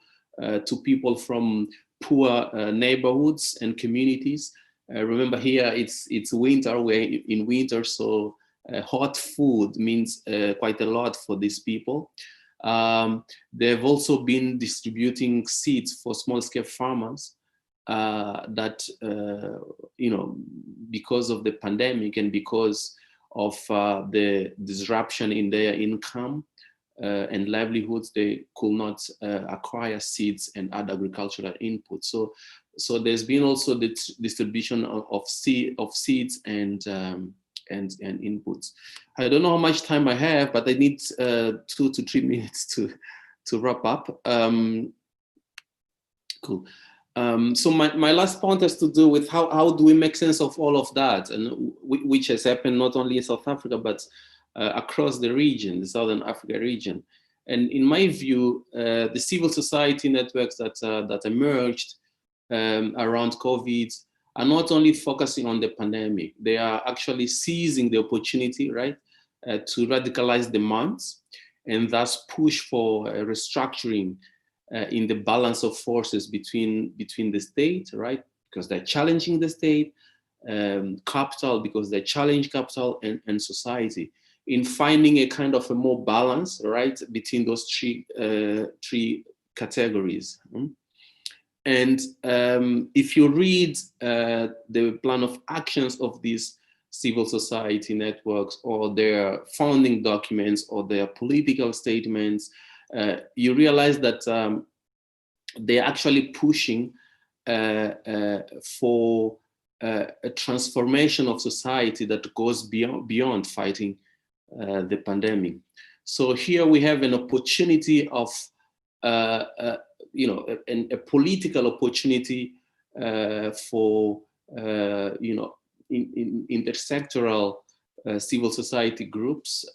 people from poor neighborhoods and communities. Remember here it's winter, we're in winter, so hot food means quite a lot for these people. They've also been distributing seeds for small-scale farmers that, because of the pandemic and because of the disruption in their income and livelihoods, they could not acquire seeds and other agricultural inputs. So there's been also the distribution of seeds and inputs. I don't know how much time I have, but I need 2 to 3 minutes to wrap up. Cool. So my last point has to do with how do we make sense of all of that, and which has happened not only in South Africa, but across the region, the Southern Africa region. And in my view, the civil society networks that emerged around COVID are not only focusing on the pandemic, they are actually seizing the opportunity, right, to radicalize demands and thus push for a restructuring in the balance of forces between the state, right, because they're challenging the state, capital because they challenge capital, and society, in finding a kind of a more balance, right, between those three categories. And if you read the plan of actions of these civil society networks, or their founding documents, or their political statements, you realize that they're actually pushing for a transformation of society that goes beyond fighting the pandemic. So here we have an opportunity of, a political opportunity for, intersectoral civil society groups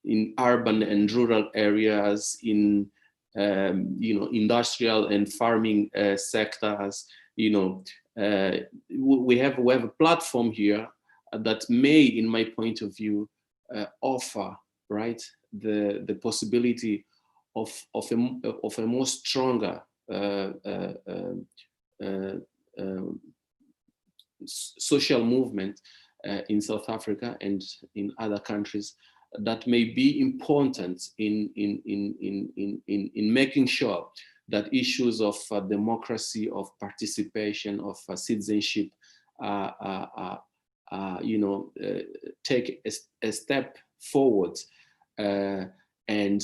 in urban and rural areas, in industrial and farming sectors. We have a platform here that may, in my point of view, offer, right, the possibility of a more stronger social movement in South Africa and in other countries that may be important in making sure that issues of democracy, of participation, of citizenship, take a step forward and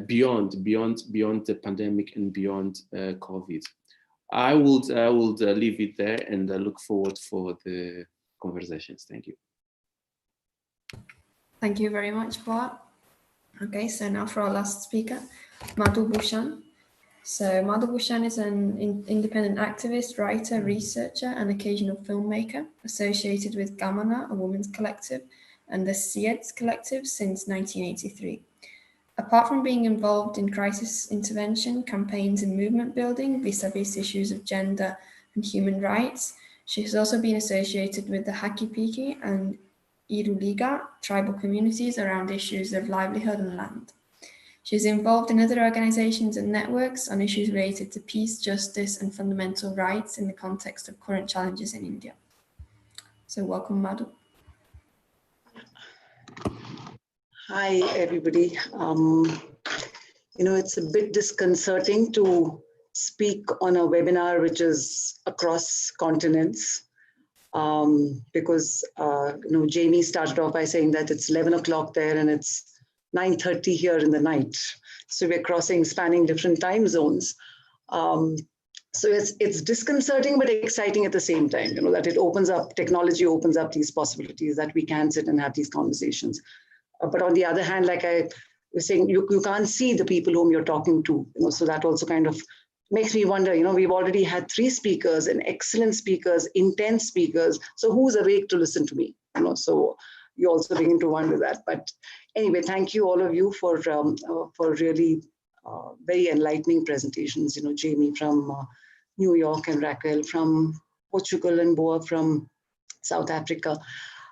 beyond the pandemic and beyond COVID. I would leave it there and look forward for the conversations. Thank you. Thank you very much, Boat. Okay, so now for our last speaker, Madhu Bhushan. So Madhu Bhushan is an independent activist, writer, researcher, and occasional filmmaker associated with Gamana, a women's collective, and the Sieds collective since 1983. Apart from being involved in crisis intervention, campaigns, and movement building vis-a-vis issues of gender and human rights, she has also been associated with the Haki-Piki and Iruliga tribal communities around issues of livelihood and land. She is involved in other organizations and networks on issues related to peace, justice, and fundamental rights in the context of current challenges in India. So welcome, Madhu. Hi, everybody. It's a bit disconcerting to speak on a webinar which is across continents, because Jaime started off by saying that it's 11 o'clock there and it's 9:30 here in the night. So we're spanning different time zones. So it's disconcerting but exciting at the same time, that it opens up, technology opens up these possibilities that we can sit and have these conversations. But on the other hand, like I was saying, you can't see the people whom you're talking to, so that also kind of makes me wonder, we've already had 3 speakers and excellent speakers, intense speakers. So who's awake to listen to me? So you also begin to wonder that. But anyway, thank you all of you for really very enlightening presentations. Jaime from New York and Raquel from Portugal and Boa from South Africa.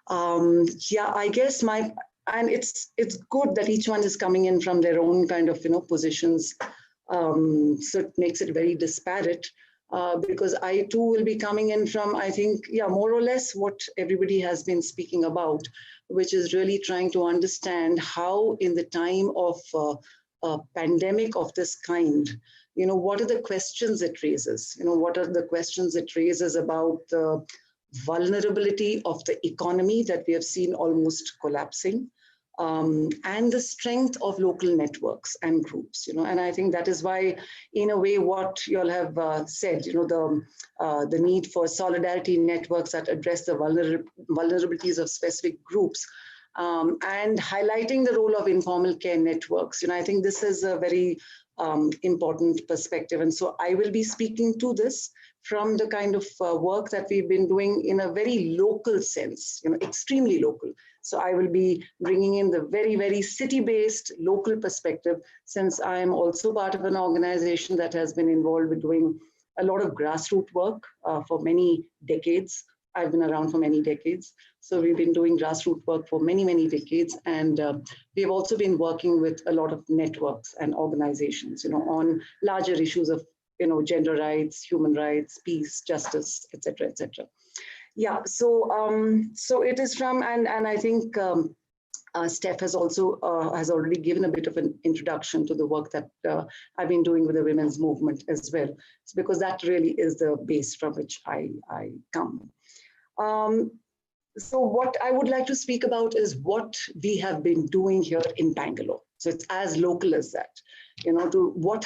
Yeah, I guess and it's good that each one is coming in from their own kind of positions. So it makes it very disparate. Because I too will be coming in from, I think, yeah, more or less what everybody has been speaking about, which is really trying to understand how in the time of a pandemic of this kind, what are the questions it raises? What are the questions it raises about the vulnerability of the economy that we have seen almost collapsing? And the strength of local networks and groups, and I think that is why, in a way, what you all have said, the need for solidarity networks that address the vulnerabilities of specific groups, and highlighting the role of informal care networks. I think this is a very important perspective. And so I will be speaking to this from the kind of work that we've been doing in a very local sense, extremely local. So I will be bringing in the very, very city-based local perspective, since I am also part of an organization that has been involved with doing a lot of grassroots work for many decades. I've been around for many decades. So we've been doing grassroots work for many, many decades. And we've also been working with a lot of networks and organizations, on larger issues of, gender rights, human rights, peace, justice, et cetera, et cetera. Yeah, so it is from, and I think Steph has also has already given a bit of an introduction to the work that I've been doing with the women's movement as well. It's because that really is the base from which I come. So what I would like to speak about is what we have been doing here in Bangalore. So it's as local as that, to what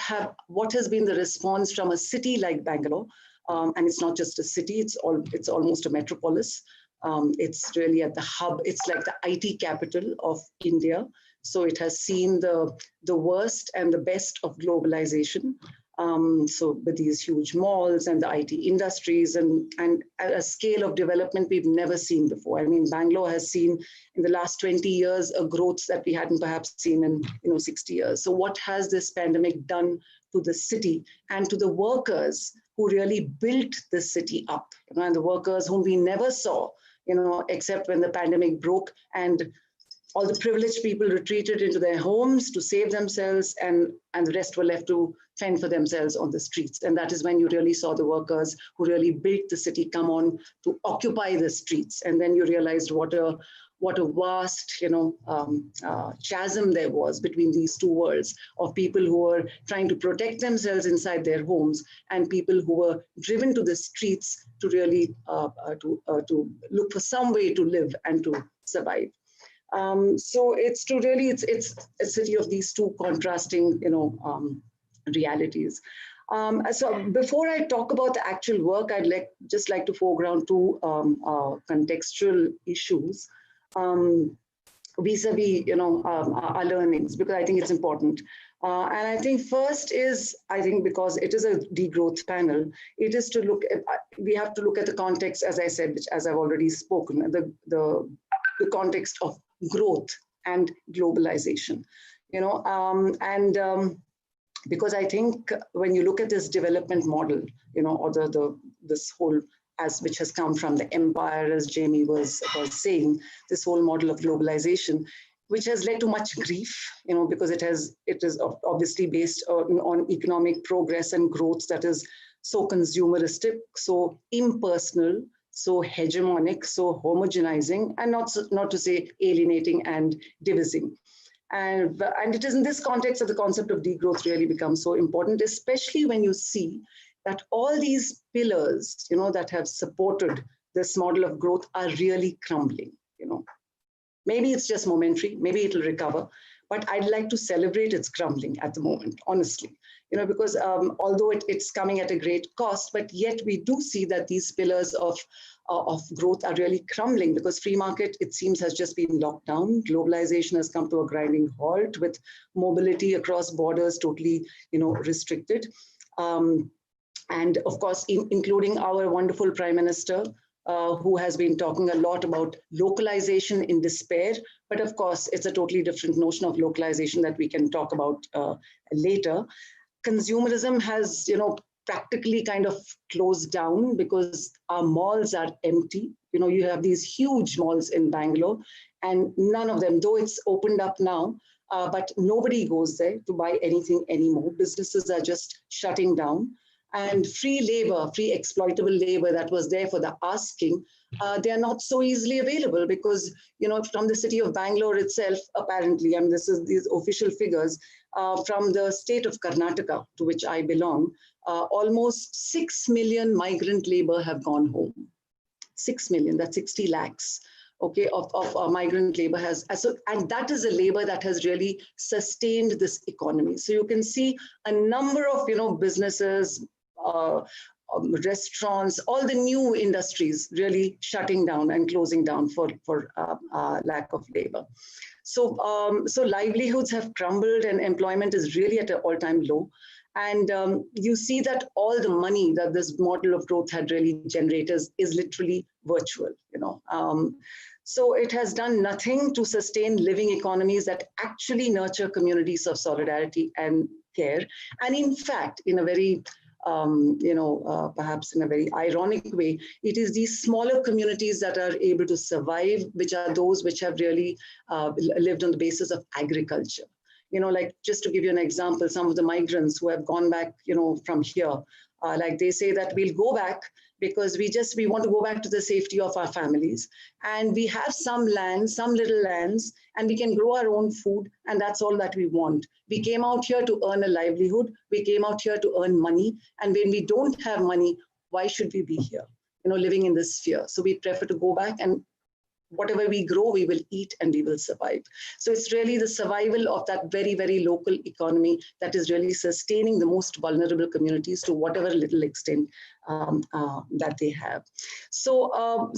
has been the response from a city like Bangalore. And it's not just a city, it's almost a metropolis. It's really at the hub. It's like the IT capital of India. So it has seen the worst and the best of globalization. So with these huge malls and the IT industries and at a scale of development we've never seen before. I mean, Bangalore has seen in the last 20 years a growth that we hadn't perhaps seen in 60 years. So what has this pandemic done to the city and to the workers who really built the city up, and the workers whom we never saw, except when the pandemic broke and all the privileged people retreated into their homes to save themselves, and the rest were left to fend for themselves on the streets. And that is when you really saw the workers who really built the city come on to occupy the streets. And then you realized what a vast, chasm there was between these two worlds of people who were trying to protect themselves inside their homes and people who were driven to the streets to really to look for some way to live and to survive. So it's a city of these two contrasting, realities. So before I talk about the actual work, I'd just like to foreground two contextual issues vis-a-vis, our learnings, because I think it's important. And I think first is, because it is a degrowth panel, it is to look at, we have to look at the context, as I said, which, as I've already spoken, the context of growth and globalization, because I think when you look at this development model, or this whole, which has come from the empire, as Jaime was saying, this whole model of globalization, which has led to much grief, because it is obviously based on economic progress and growth that is so consumeristic, so impersonal, so hegemonic, so homogenizing, and not to say alienating and divising. And it is in this context that the concept of degrowth really becomes so important, especially when you see that all these pillars, that have supported this model of growth are really crumbling. Maybe it's just momentary, maybe it'll recover, but I'd like to celebrate its crumbling at the moment, honestly. because although it's coming at a great cost, but yet we do see that these pillars of growth are really crumbling, because free market, it seems, has just been locked down. Globalization has come to a grinding halt, with mobility across borders totally, restricted. And of course, including our wonderful Prime Minister, who has been talking a lot about localization in despair. But of course, it's a totally different notion of localization that we can talk about later. Consumerism has, practically kind of closed down, because our malls are empty. You have these huge malls in Bangalore, and none of them, though it's opened up now, but nobody goes there to buy anything anymore. Businesses are just shutting down. And free labor, free exploitable labor that was there for the asking, they are not so easily available, because, from the city of Bangalore itself, apparently, and this is these official figures, from the state of Karnataka, to which I belong, almost 6 million migrant labor have gone home. 6 million, that's 60 lakhs. Okay, of migrant labor and that is a labor that has really sustained this economy. So you can see a number of, businesses, restaurants, all the new industries really shutting down and closing down for lack of labor. So livelihoods have crumbled, and employment is really at an all-time low. And you see that all the money that this model of growth had really generated is literally virtual, So it has done nothing to sustain living economies that actually nurture communities of solidarity and care. And in fact, in a very, perhaps in a very ironic way, it is these smaller communities that are able to survive, which are those which have really lived on the basis of agriculture. Like, just to give you an example, some of the migrants who have gone back, from here, like they say that we'll go back because we want to go back to the safety of our families. And we have some land, some little lands, and we can grow our own food. And that's all that we want. We came out here to earn a livelihood. We came out here to earn money. And when we don't have money, why should we be here, living in this sphere? So we prefer to go back, and whatever we grow, we will eat and we will survive. So it's really the survival of that very, very local economy that is really sustaining the most vulnerable communities to whatever little extent that they have. So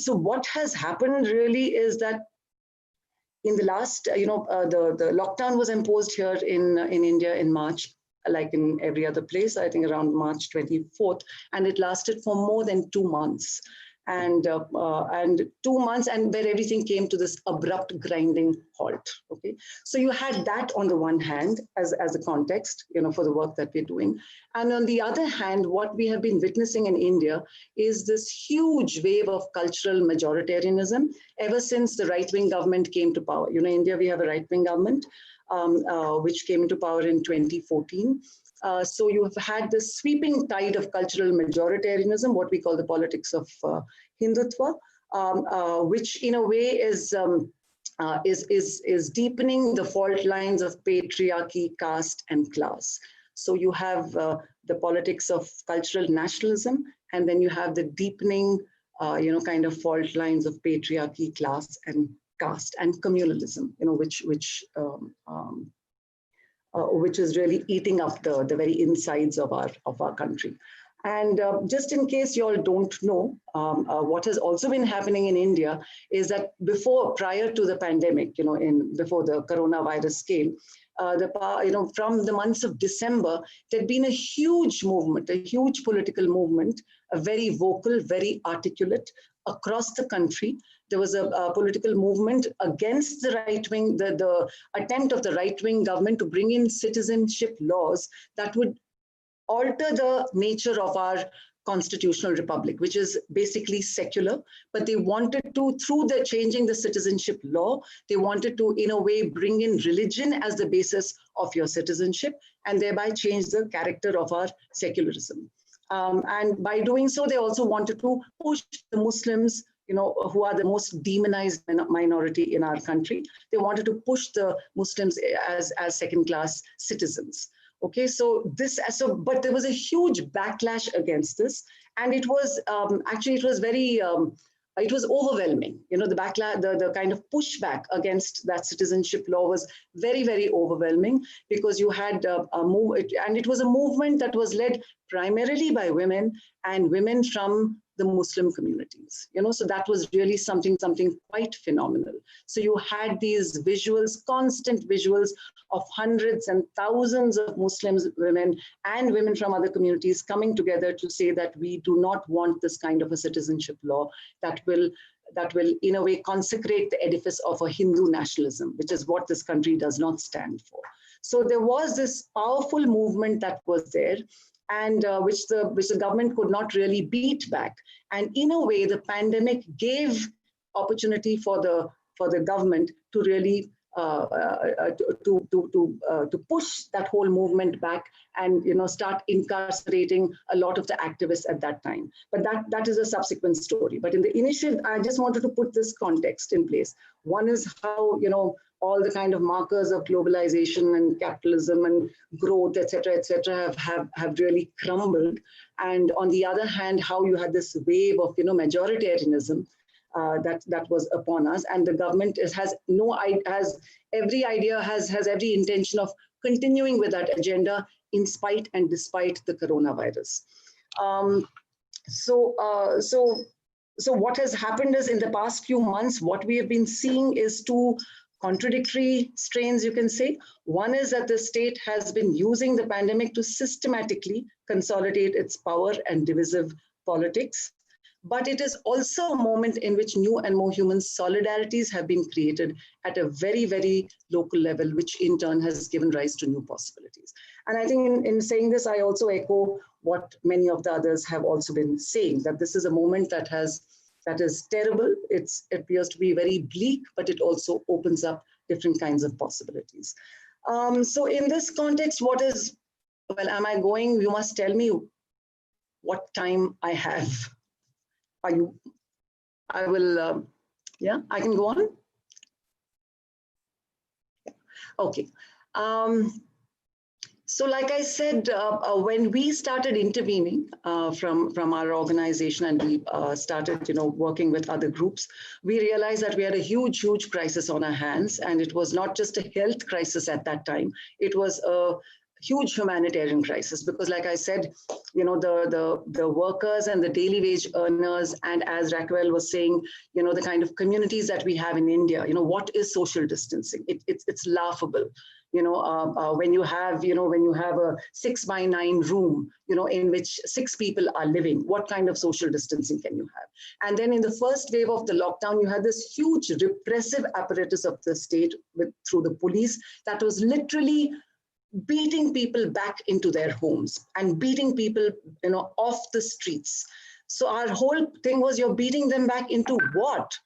what has happened really is that in the last, the lockdown was imposed here in India in March, like in every other place, I think around March 24th, and it lasted for more than 2 months. And 2 months, and where everything came to this abrupt grinding halt. Okay, so you had that on the one hand as a context, for the work that we're doing, and on the other hand, what we have been witnessing in India is this huge wave of cultural majoritarianism ever since the right-wing government came to power. In India we have a right-wing government which came into power in 2014. So you have had this sweeping tide of cultural majoritarianism, what we call the politics of Hindutva, which in a way is deepening the fault lines of patriarchy, caste, and class. So you have the politics of cultural nationalism, and then you have the deepening, kind of fault lines of patriarchy, class, and caste, and communalism, which is really eating up the very insides of our country. And just in case you all don't know, what has also been happening in India is that prior to the pandemic, before the coronavirus came, from the months of December, there'd been a huge movement, a huge political movement, a very vocal, very articulate across the country. There was a political movement against the right-wing, the attempt of the right-wing government to bring in citizenship laws that would alter the nature of our constitutional republic, which is basically secular. But they wanted to, through the changing the citizenship law, they wanted to, in a way, bring in religion as the basis of your citizenship, and thereby change the character of our secularism. And by doing so, they also wanted to push the Muslims, who are the most demonized minority in our country. They wanted to push the Muslims as second-class citizens. Okay, but there was a huge backlash against this, and it was actually very it was overwhelming. You know, the backlash, the kind of pushback against that citizenship law was very, very overwhelming, because you had a move, and it was a movement that was led primarily by women, and women from the Muslim communities. You know, so that was really something quite phenomenal. So you had these visuals, constant visuals of hundreds and thousands of Muslims, women, and women from other communities coming together to say that we do not want this kind of a citizenship law that will in a way consecrate the edifice of a Hindu nationalism, which is what this country does not stand for. So there was this powerful movement that was there, and which the government could not really beat back. And in a way, the pandemic gave opportunity for the government to really to push that whole movement back, and start incarcerating a lot of the activists at that time. But that is a subsequent story. But in the initial, I just wanted to put this context in place. One is how all the kind of markers of globalization and capitalism and growth, et cetera, have really crumbled. And on the other hand, how you had this wave of majoritarianism that was upon us, and the government has every intention of continuing with that agenda in spite and despite the coronavirus. So what has happened is, in the past few months, what we have been seeing is two contradictory strains, you can say. One is that the state has been using the pandemic to systematically consolidate its power and divisive politics. But it is also a moment in which new and more human solidarities have been created at a very, very local level, which in turn has given rise to new possibilities. And I think in saying this, I also echo what many of the others have also been saying, that this is a moment that is terrible. It appears to be very bleak, but it also opens up different kinds of possibilities. So in this context, am I going? You must tell me what time I have. I will, yeah, I can go on. Yeah. Okay. So like I said, when we started intervening from our organization, and we started working with other groups, we realized that we had a huge crisis on our hands. And it was not just a health crisis at that time. It was a huge humanitarian crisis, because like I said, the workers and the daily wage earners, and as Raquel was saying, the kind of communities that we have in India, what is social distancing? It's laughable. When you have a 6x9 room, in which 6 people are living, what kind of social distancing can you have? And then in the first wave of the lockdown, you had this huge repressive apparatus of the state through the police that was literally beating people back into their homes and beating people, off the streets. So our whole thing was, you're beating them back into what?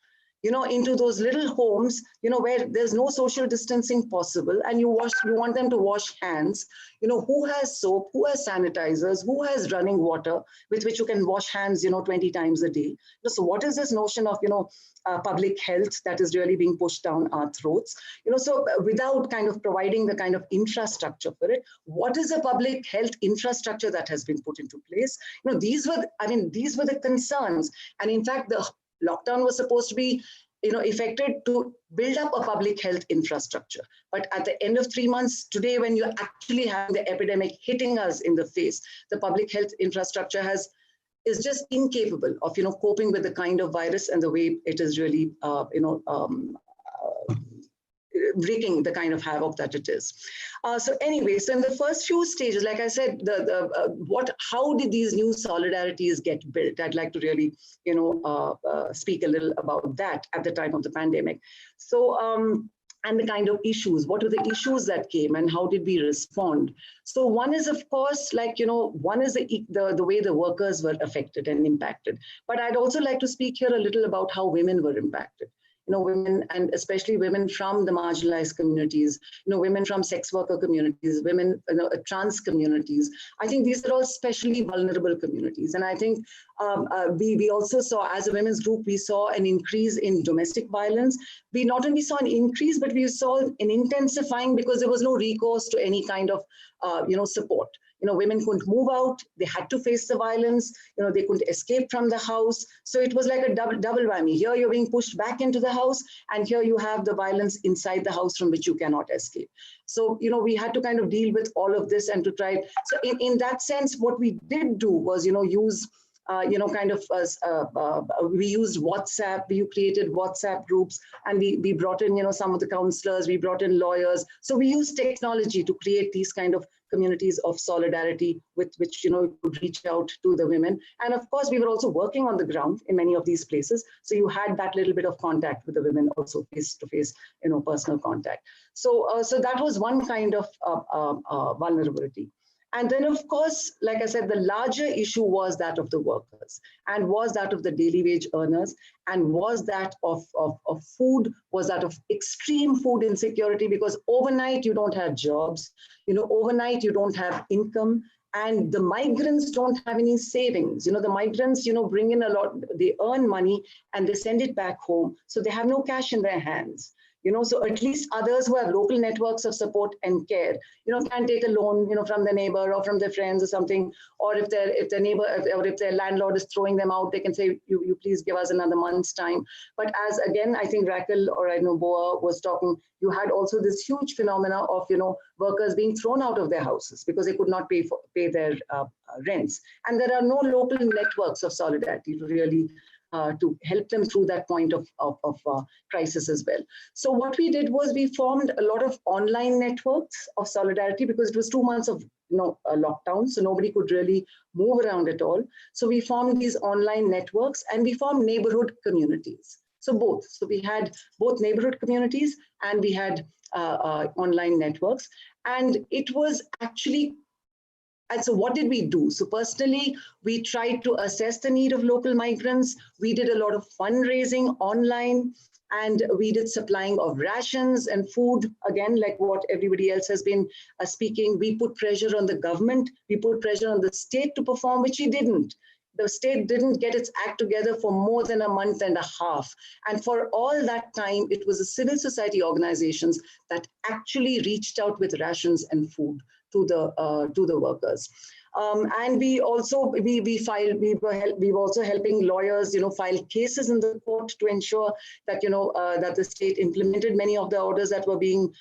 Into those little homes, where there's no social distancing possible, and you want them to wash hands. Who has soap, who has sanitizers, who has running water with which you can wash hands, 20 times a day. So what is this notion of, public health that is really being pushed down our throats? So without kind of providing the kind of infrastructure for it, what is a public health infrastructure that has been put into place? These were the concerns. And in fact, the lockdown was supposed to be, effected to build up a public health infrastructure. But at the end of 3 months, today, when you're actually having the epidemic hitting us in the face, the public health infrastructure is just incapable of, coping with the kind of virus and the way it is really, wreaking the kind of havoc that it is. So anyway, so in the first few stages, like I said, how did these new solidarities get built? I'd like to really, speak a little about that at the time of the pandemic. So, and the kind of issues, what were the issues that came, and how did we respond? So one is, of course, one is the way the workers were affected and impacted. But I'd also like to speak here a little about how women were impacted. Women, and especially women from the marginalized communities, women from sex worker communities, women, trans communities. I think these are all especially vulnerable communities. And I think we also saw, as a women's group, we saw an increase in domestic violence. We not only saw an increase, but we saw an intensifying, because there was no recourse to any kind of, support. women couldn't move out. They had to face the violence. They couldn't escape from the house. So it was like a double whammy. Here you're being pushed back into the house, and here you have the violence inside the house from which you cannot escape. So, we had to kind of deal with all of this and to try. So in that sense, what we did do was, use we used WhatsApp, we created WhatsApp groups, and we brought in, some of the counselors, we brought in lawyers. So we used technology to create these kind of communities of solidarity with which, could reach out to the women. And of course, we were also working on the ground in many of these places. So you had that little bit of contact with the women, also face-to-face, personal contact. So, so that was one kind of vulnerability. And then, of course, like I said, the larger issue was that of the workers, and was that of the daily wage earners, and was that of food, was that of extreme food insecurity, because overnight you don't have jobs, overnight you don't have income, and the migrants don't have any savings. The migrants, bring in a lot, they earn money and they send it back home. So they have no cash in their hands. So at least others who have local networks of support and care, can take a loan, from their neighbor or from their friends or something. Or if their neighbor or if their landlord is throwing them out, they can say, you please give us another month's time. But as again, I think Raquel or I know Boa was talking, you had also this huge phenomena of, workers being thrown out of their houses because they could not pay their rents. And there are no local networks of solidarity to really to help them through that point of crisis as well. So what we did was we formed a lot of online networks of solidarity, because it was 2 months of lockdown, so nobody could really move around at all. So we formed these online networks, and we formed neighborhood communities. So both. So we had both neighborhood communities and we had online networks, and it was actually. And so what did we do? So personally, we tried to assess the need of local migrants. We did a lot of fundraising online, and we did supplying of rations and food, again, like what everybody else has been speaking. We put pressure on the government. We put pressure on the state to perform, which it didn't. The state didn't get its act together for more than a month and a half. And for all that time, it was the civil society organizations that actually reached out with rations and food to the workers. And we also, we were also helping lawyers, file cases in the court to ensure that, that the state implemented many of the orders that were being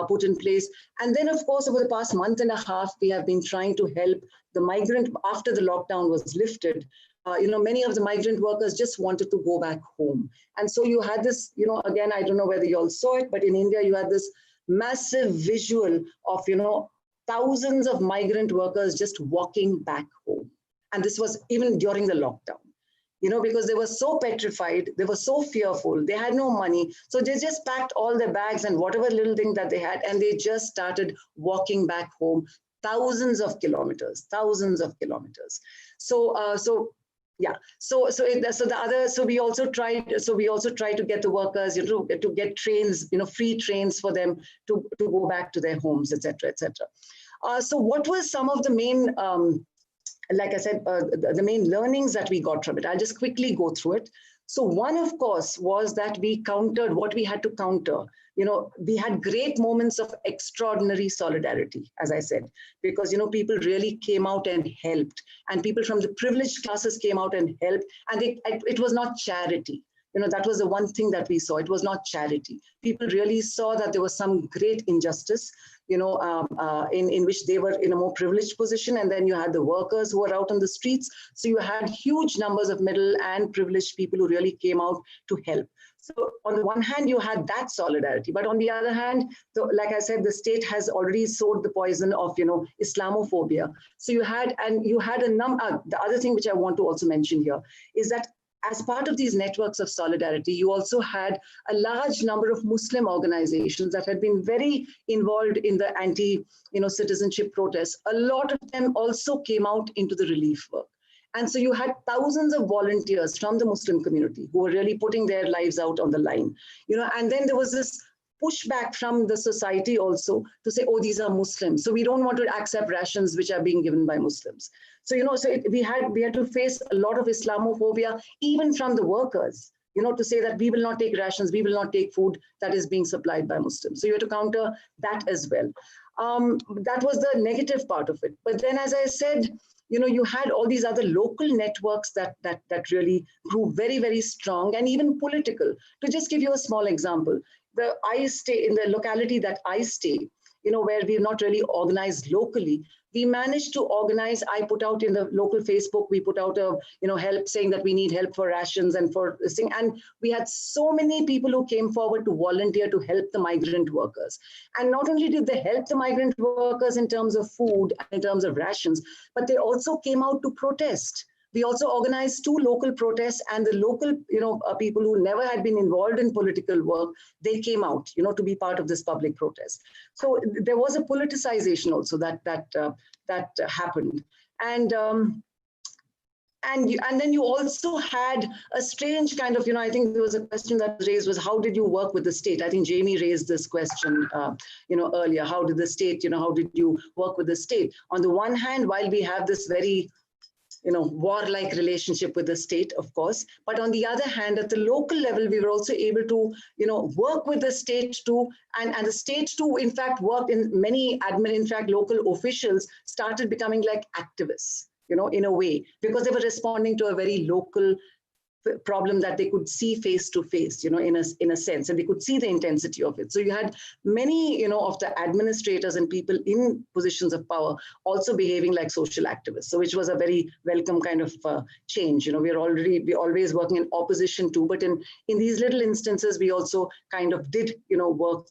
put in place. And then, of course, over the past month and a half, we have been trying to help the migrant after the lockdown was lifted. Many of the migrant workers just wanted to go back home. And so you had this, again, I don't know whether you all saw it, but in India, you had this massive visual of, thousands of migrant workers just walking back home. And this was even during the lockdown, because they were so petrified, they were so fearful, they had no money. So they just packed all their bags and whatever little thing that they had, and they just started walking back home, thousands of kilometers. So we also tried to get the workers, to get trains, free trains for them to go back to their homes, etc., etc. So what was some of the main, like I said, the main learnings that we got from it? I'll just quickly go through it. So one, of course, was that we countered what we had to counter. We had great moments of extraordinary solidarity, as I said, because, people really came out and helped, and people from the privileged classes came out and helped, and it was not charity. That was the one thing that we saw. It was not charity. People really saw that there was some great injustice, in which they were in a more privileged position. And then you had the workers who were out on the streets. So you had huge numbers of middle and privileged people who really came out to help. So on the one hand, you had that solidarity, but on the other hand, like I said, the state has already sowed the poison of, Islamophobia. So you had a number. The other thing which I want to also mention here is that as part of these networks of solidarity, you also had a large number of Muslim organizations that had been very involved in the anti-citizenship protests. A lot of them also came out into the relief work. And so you had thousands of volunteers from the Muslim community who were really putting their lives out on the line. And then there was this pushback from the society also to say, oh, these are Muslims, so we don't want to accept rations which are being given by Muslims. So, we had to face a lot of Islamophobia, even from the workers, to say that we will not take rations, we will not take food that is being supplied by Muslims. So you have to counter that as well. That was the negative part of it. But then, as I said, you had all these other local networks that really grew very, very strong, and even political. To just give you a small example, I stay in the locality that I stay, where we're not really organized locally. We managed to organize. I put out in the local Facebook, we put out a help, saying that we need help for rations and for this thing. And we had so many people who came forward to volunteer to help the migrant workers. And not only did they help the migrant workers in terms of food, in terms of rations, but they also came out to protest. We also organized 2 local protests, and the local, people who never had been involved in political work, they came out, to be part of this public protest. So there was a politicization also that happened, and then you also had a strange kind of, I think there was a question that was raised, was how did you work with the state? I think Jaime raised this question, earlier. How did the state, how did you work with the state? On the one hand, while we have this very warlike relationship with the state, of course. But on the other hand, at the local level, we were also able to, work with the state too. And the state too, in fact, worked in many in fact, local officials started becoming like activists, in a way, because they were responding to a very local problem that they could see face to face, in a sense, and they could see the intensity of it. So you had many, of the administrators and people in positions of power also behaving like social activists. So which was a very welcome kind of change. We're always working in opposition to, but in these little instances, we also kind of did, work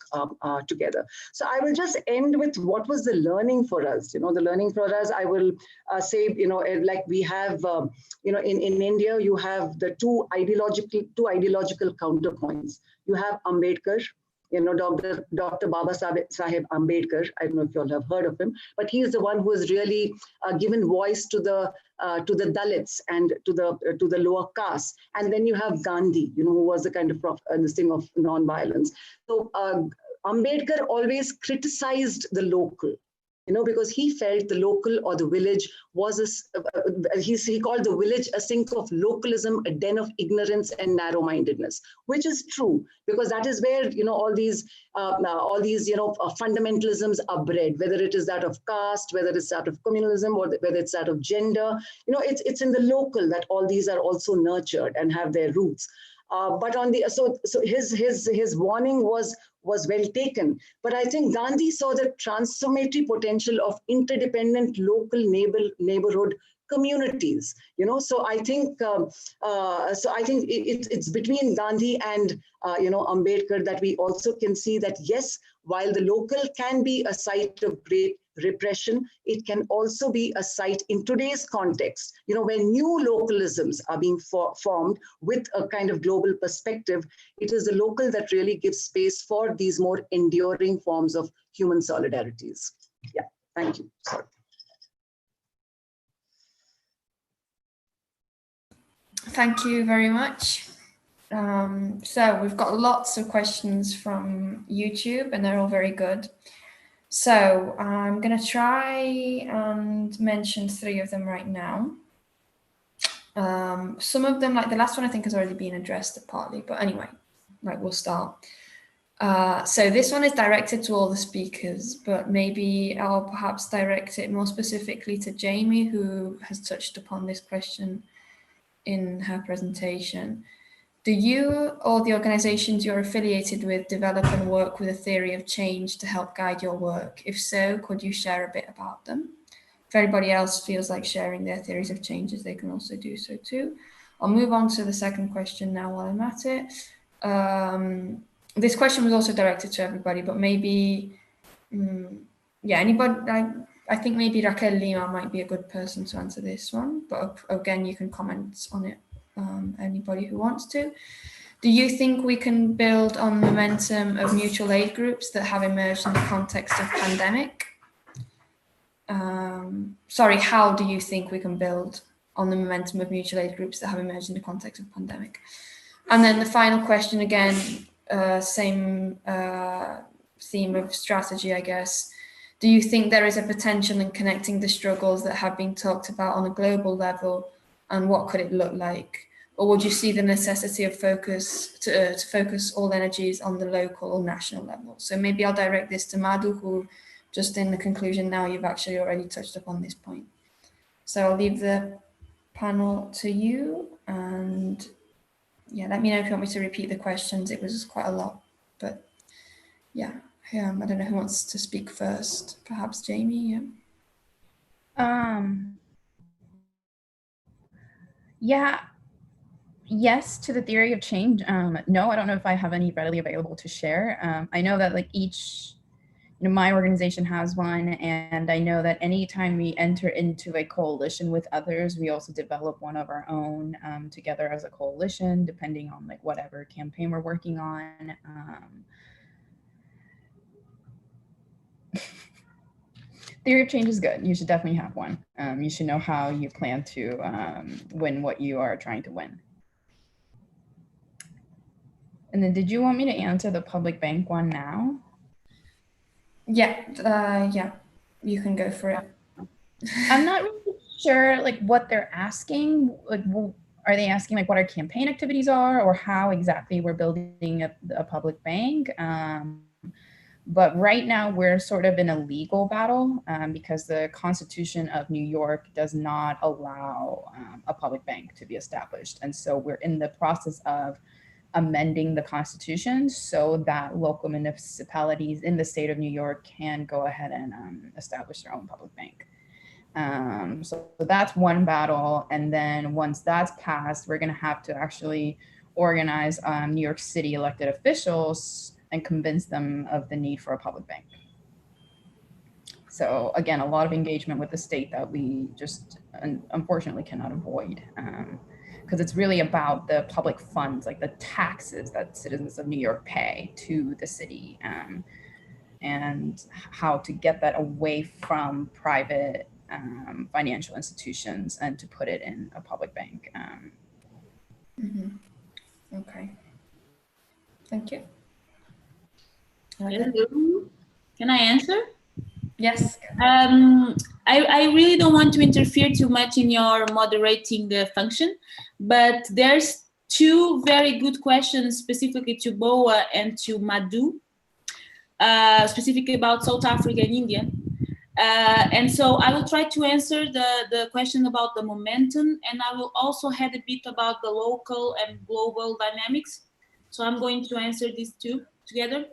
together. So I will just end with what was the learning for us. The learning for us, I will say, like we have, in India, you have the two ideological counterpoints. You have Ambedkar, Dr. Baba Saheb Ambedkar. I don't know if you all have heard of him, but he is the one who has really given voice to the Dalits and to the lower caste. And then you have Gandhi, who was the kind of this thing of non-violence. So Ambedkar always criticized the local. Because he felt the local or the village was he called the village a sink of localism, a den of ignorance and narrow-mindedness, which is true, because that is where all these fundamentalisms are bred, whether it is that of caste, whether it's that of communalism, or whether it's that of gender. It's in the local that all these are also nurtured and have their roots. But on the so his warning was well taken. But I think Gandhi saw the transformatory potential of interdependent local neighborhood communities. So I think it's between Gandhi and Ambedkar that we also can see that yes, while the local can be a site of great repression, it can also be a site in today's context, when new localisms are being formed with a kind of global perspective. It is the local that really gives space for these more enduring forms of human solidarities. Yeah, thank you. Sorry. Thank you very much. So we've got lots of questions from YouTube and they're all very good. So I'm going to try and mention 3 of them right now. Some of them, like the last one, I think has already been addressed partly, but anyway, right, we'll start. So this one is directed to all the speakers, but maybe I'll perhaps direct it more specifically to Jaime, who has touched upon this question in her presentation. Do you or the organizations you're affiliated with develop and work with a theory of change to help guide your work? If so, could you share a bit about them? If everybody else feels like sharing their theories of changes, they can also do so too. I'll move on to the second question now while I'm at it. This question was also directed to everybody, but maybe, anybody, I think maybe Raquel Lima might be a good person to answer this one, but again, you can comment on it, anybody who wants to. Do you think we can build on momentum of mutual aid groups that have emerged in the context of pandemic? How do you think we can build on the momentum of mutual aid groups that have emerged in the context of pandemic? And then the final question, again, same theme of strategy, I guess. Do you think there is a potential in connecting the struggles that have been talked about on a global level, and what could it look like? Or would you see the necessity of to focus all energies on the local or national level? So maybe I'll direct this to Madhu, who just in the conclusion now, you've actually already touched upon this point. So I'll leave the panel to you, and yeah, let me know if you want me to repeat the questions. It was quite a lot, but yeah, I don't know who wants to speak first. Perhaps Jaime. Yeah. Yes to the theory of change. No, I don't know if I have any readily available to share. I know that like each, my organization has one, and I know that anytime we enter into a coalition with others, we also develop one of our own together as a coalition, depending on like whatever campaign we're working on. Theory of change is good. You should definitely have one. You should know how you plan to win what you are trying to win. And then did you want me to answer the public bank one now? Yeah, you can go for it. I'm not really sure like what they're asking. Like, are they asking like what our campaign activities are, or how exactly we're building a public bank? But right now we're sort of in a legal battle because the Constitution of New York does not allow a public bank to be established. And so we're in the process of amending the Constitution so that local municipalities in the state of New York can go ahead and establish their own public bank. So that's one battle. And then once that's passed, we're going to have to actually organize New York City elected officials and convince them of the need for a public bank. So again, a lot of engagement with the state that we just unfortunately cannot avoid, because it's really about the public funds, like the taxes that citizens of New York pay to the city, and how to get that away from private financial institutions and to put it in a public bank. Okay. Thank you. Hello. Can I answer? Yes. I really don't want to interfere too much in your moderating function, but there's two very good questions specifically to Boa and to Madhu, specifically about South Africa and India. And so I will try to answer the question about the momentum, and I will also add a bit about the local and global dynamics. So I'm going to answer these two together.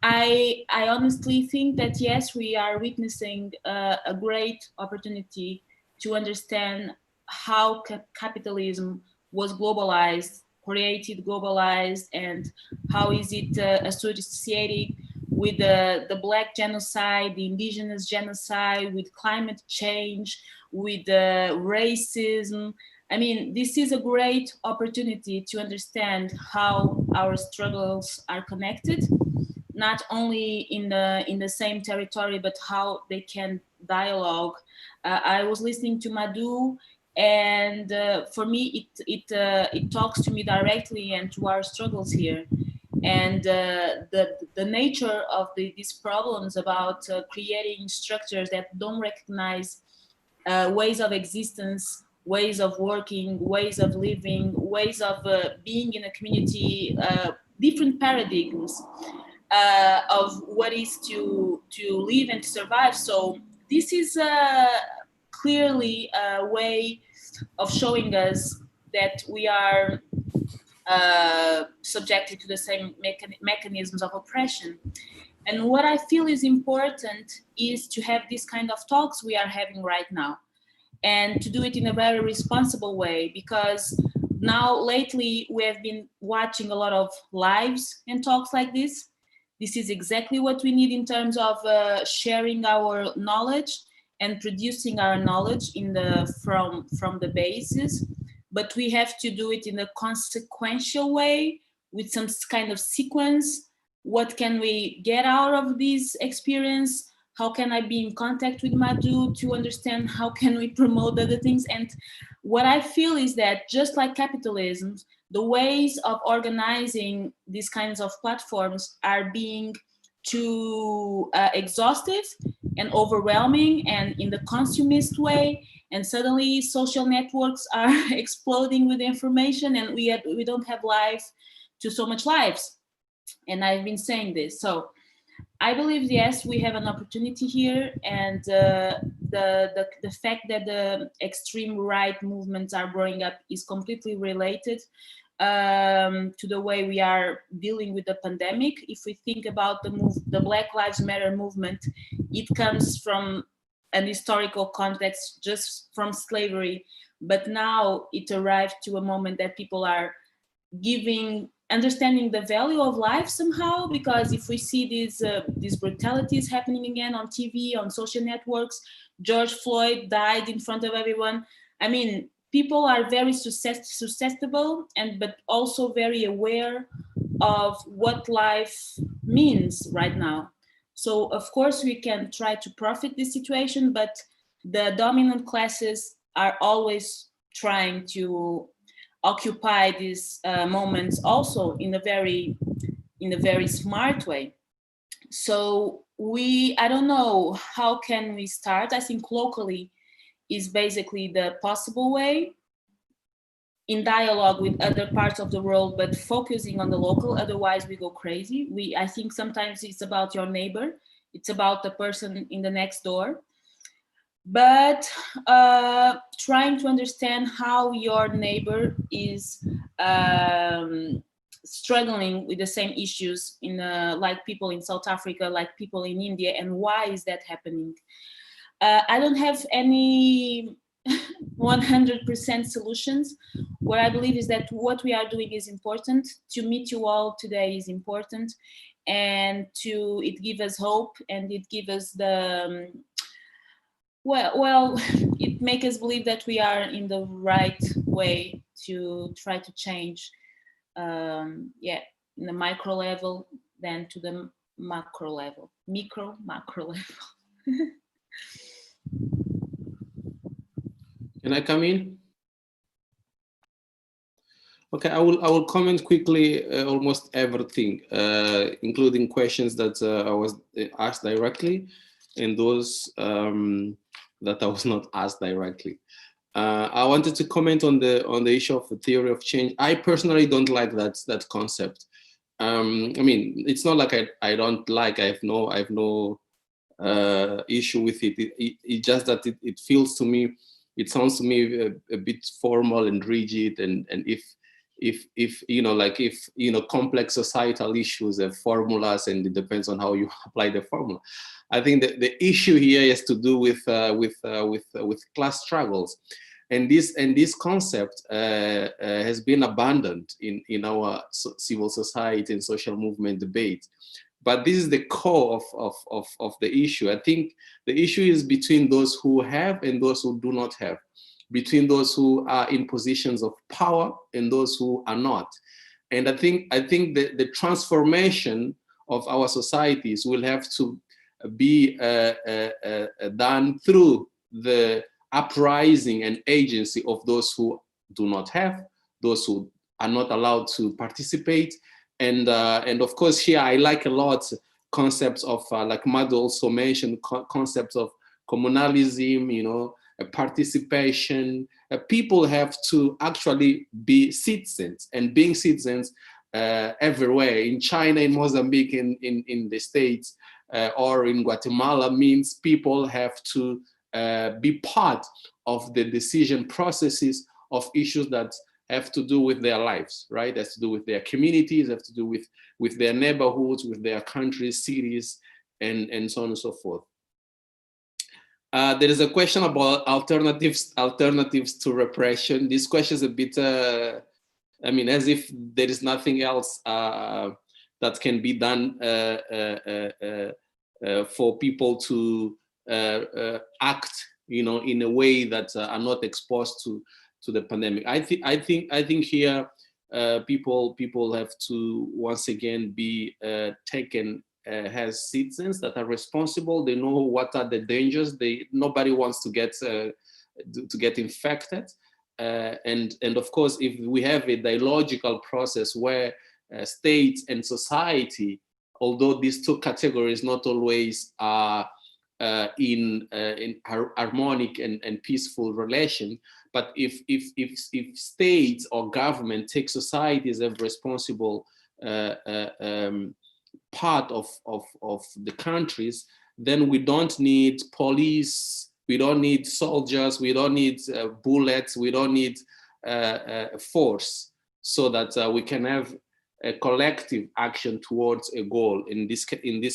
I honestly think that yes, we are witnessing a great opportunity to understand how capitalism was globalized, created, globalized, and how is it associated with the Black genocide, the indigenous genocide, with climate change, with racism. I mean, this is a great opportunity to understand how our struggles are connected, not only in the same territory, but how they can dialogue. I was listening to Madhu, and for me, it talks to me directly and to our struggles here. And the nature of these problems about creating structures that don't recognize ways of existence, ways of working, ways of living, ways of being in a community, different paradigms of what is to live and to survive. So this is clearly a way of showing us that we are subjected to the same mechanisms of oppression. And what I feel is important is to have this kind of talks we are having right now, and to do it in a very responsible way, because now lately we have been watching a lot of lives and talks like this. This is exactly what we need in terms of sharing our knowledge and producing our knowledge from the basis. But we have to do it in a consequential way with some kind of sequence. What can we get out of this experience? How can I be in contact with Madhu to understand how can we promote other things? And what I feel is that just like capitalism, the ways of organizing these kinds of platforms are being too exhaustive and overwhelming and in the consumist way. And suddenly social networks are exploding with information, and we don't have life to so much lives. And I've been saying this. So I believe, yes, we have an opportunity here, and the fact that the extreme right movements are growing up is completely related to the way we are dealing with the pandemic. If we think about the Black Lives Matter movement, it comes from an historical context, just from slavery, but now it arrived to a moment that people are understanding the value of life somehow, because if we see these brutalities happening again on TV, on social networks, George Floyd died in front of everyone. I mean, people are very susceptible, but also very aware of what life means right now. So of course we can try to profit this situation, but the dominant classes are always trying to occupy these moments also in a very smart way. So I don't know, how can we start? I think locally is basically the possible way, in dialogue with other parts of the world, but focusing on the local, otherwise we go crazy. I think sometimes it's about your neighbor, it's about the person in the next door, but trying to understand how your neighbor is struggling with the same issues like people in South Africa, like people in India, and why is that happening? I don't have any 100% solutions. What I believe is that what we are doing is important. To meet you all today is important, and it gives us hope, and it gives us the it makes us believe that we are in the right way to try to change, in the micro level, then to the macro level, macro level. Can I come in? Okay, I will comment quickly almost everything, including questions that I was asked directly, and those that I was not asked directly. I wanted to comment on the issue of the theory of change. I personally don't like that concept. I mean, it's not like I don't like. I have no issue with it. It's just that it feels to me, it sounds to me a bit formal and rigid, and if complex societal issues have formulas, and it depends on how you apply the formula. I think that the issue here has to do with class struggles, and this concept has been abandoned in our civil society and social movement debate. But this is the core of the issue. I think the issue is between those who have and those who do not have, between those who are in positions of power and those who are not. And I think the transformation of our societies will have to be done through the uprising and agency of those who do not have, those who are not allowed to participate. And of course, here I like a lot concepts of, like Madhu also mentioned, concepts of communalism, participation. People have to actually be citizens, and being citizens everywhere, in China, in Mozambique, in the States, or in Guatemala, means people have to be part of the decision processes of issues that have to do with their lives, right? Has to do with their communities, have to do with their neighborhoods, with their countries, cities, and so on and so forth. There is a question about alternatives to repression. This question is a bit, as if there is nothing else that can be done for people to act, in a way that are not exposed to the pandemic. I think here people have to once again be taken as citizens that are responsible. They know what are the dangers. Nobody wants to get infected, and of course, if we have a dialogical process where state and society, although these two categories not always are in harmonic and peaceful relation, but if states or government take society as a responsible part of the countries, then we don't need police, we don't need soldiers, we don't need bullets, we don't need force, so that we can have a collective action towards a goal. In this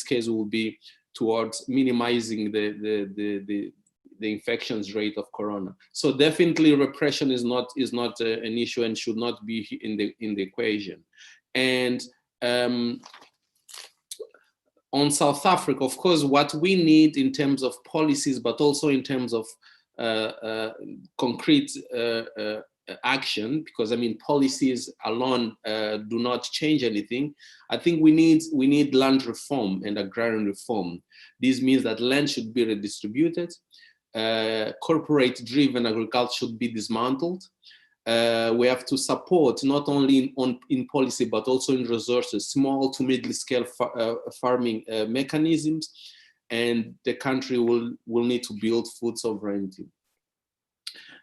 case, will be towards minimizing the infections rate of corona. So definitely repression is not an issue and should not be in the equation. And on South Africa, of course, what we need in terms of policies, but also in terms of concrete action, because I mean policies alone do not change anything. I think we need land reform and agrarian reform. This means that land should be redistributed, corporate-driven agriculture should be dismantled. We have to support not only in policy but also in resources, small to middle-scale farming mechanisms, and the country will need to build food sovereignty.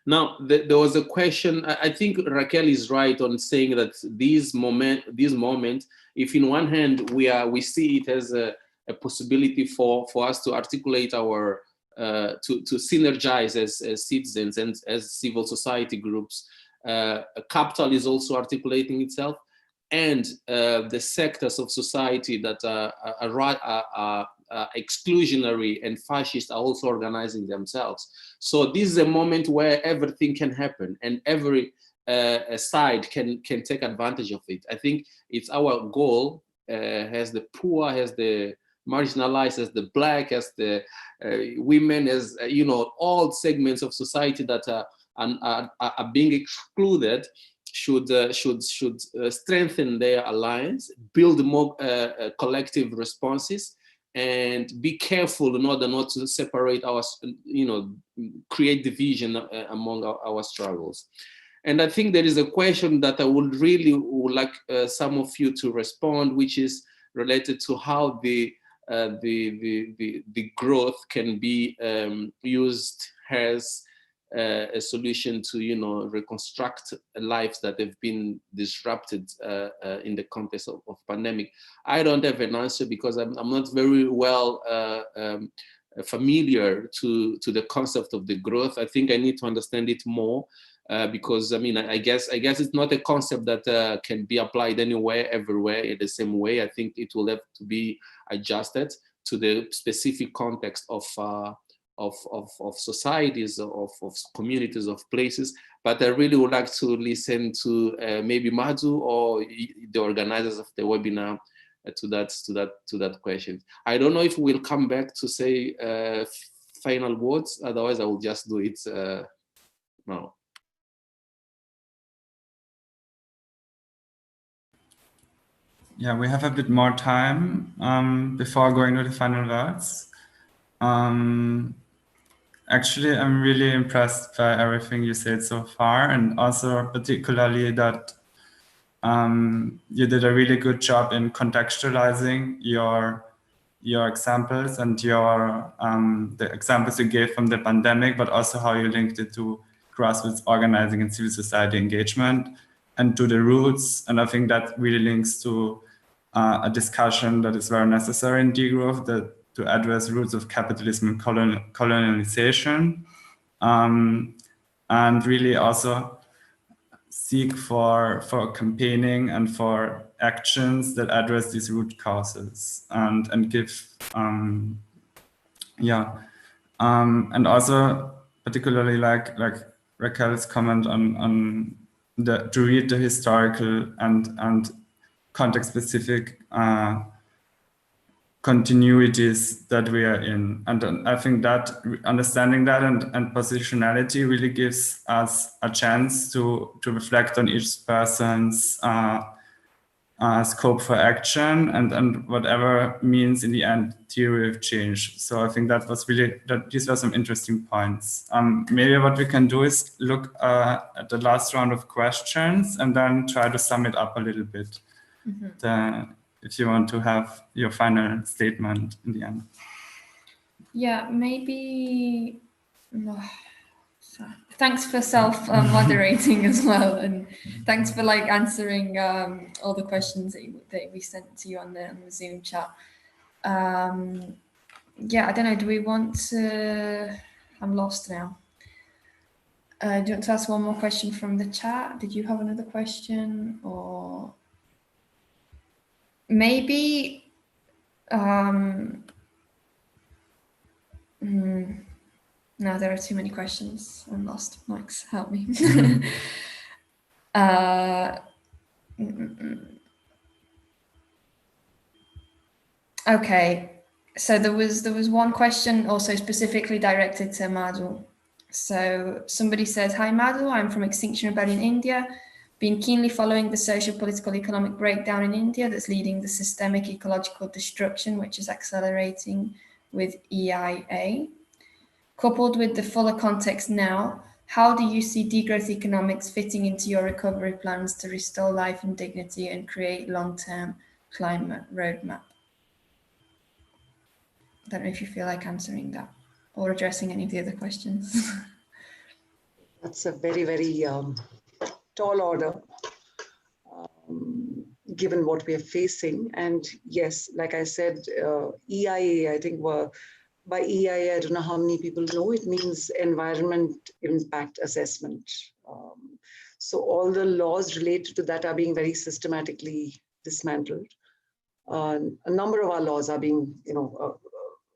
Now, there was a question. I think Raquel is right on saying that this moment, if in one hand we see it as a possibility for us to articulate our to synergize as citizens and as civil society groups. Capital is also articulating itself, and the sectors of society that are exclusionary and fascist are also organizing themselves. So this is a moment where everything can happen and every side can take advantage of it. I think it's our goal as the poor, as the marginalized, as the Black, as the women, as all segments of society that are being excluded, should strengthen their alliance, build more collective responses, and be careful in order not to separate our, create division among our struggles. And I think there is a question that I would like some of you to respond, which is related to how the growth can be used as a solution to reconstruct lives that have been disrupted in the context of pandemic. I don't have an answer because I'm not very well familiar to the concept of the growth. I think I need to understand it more because I guess it's not a concept that can be applied anywhere, everywhere in the same way. I think it will have to be adjusted to the specific context of societies, of communities, of places. But I really would like to listen to maybe Madhu or the organizers of the webinar to that question. I don't know if we'll come back to say final words. Otherwise, I will just do it now. Yeah, we have a bit more time before going to the final words. Actually, I'm really impressed by everything you said so far, and also particularly that you did a really good job in contextualizing your examples and the examples you gave from the pandemic, but also how you linked it to grassroots organizing and civil society engagement and to the roots. And I think that really links to a discussion that is very necessary in degrowth, to address roots of capitalism and colonialization, and really also seek for campaigning and for actions that address these root causes and give, and also particularly like Raquel's comment on to read the historical and context-specific continuities that we are in. And I think that understanding that and positionality really gives us a chance to reflect on each person's scope for action and whatever means in the end theory of change. So I think these were some interesting points. Maybe what we can do is look at the last round of questions and then try to sum it up a little bit. Mm-hmm. If you want to have your final statement in the end. Yeah, maybe thanks for self-moderating as well, and thanks for like answering all the questions that we sent to you on the Zoom chat. Yeah, I don't know. Do we want to? I'm lost now. Do you want to ask one more question from the chat? Did you have another question, or maybe? No, there are too many questions. I'm lost. Max, help me. Okay, so there was one question also specifically directed to Madhu. So somebody says, "Hi Madhu, I'm from Extinction Rebellion India. Been keenly following the social, political, economic breakdown in India that's leading the systemic ecological destruction, which is accelerating with EIA. Coupled with the fuller context now, how do you see degrowth economics fitting into your recovery plans to restore life and dignity and create long-term climate roadmap?" I don't know if you feel like answering that or addressing any of the other questions. That's a very, very tall order, given what we are facing. And yes, like I said, EIA, I think by EIA, I don't know how many people know, it means Environment Impact Assessment. So all the laws related to that are being very systematically dismantled. A number of our laws are being,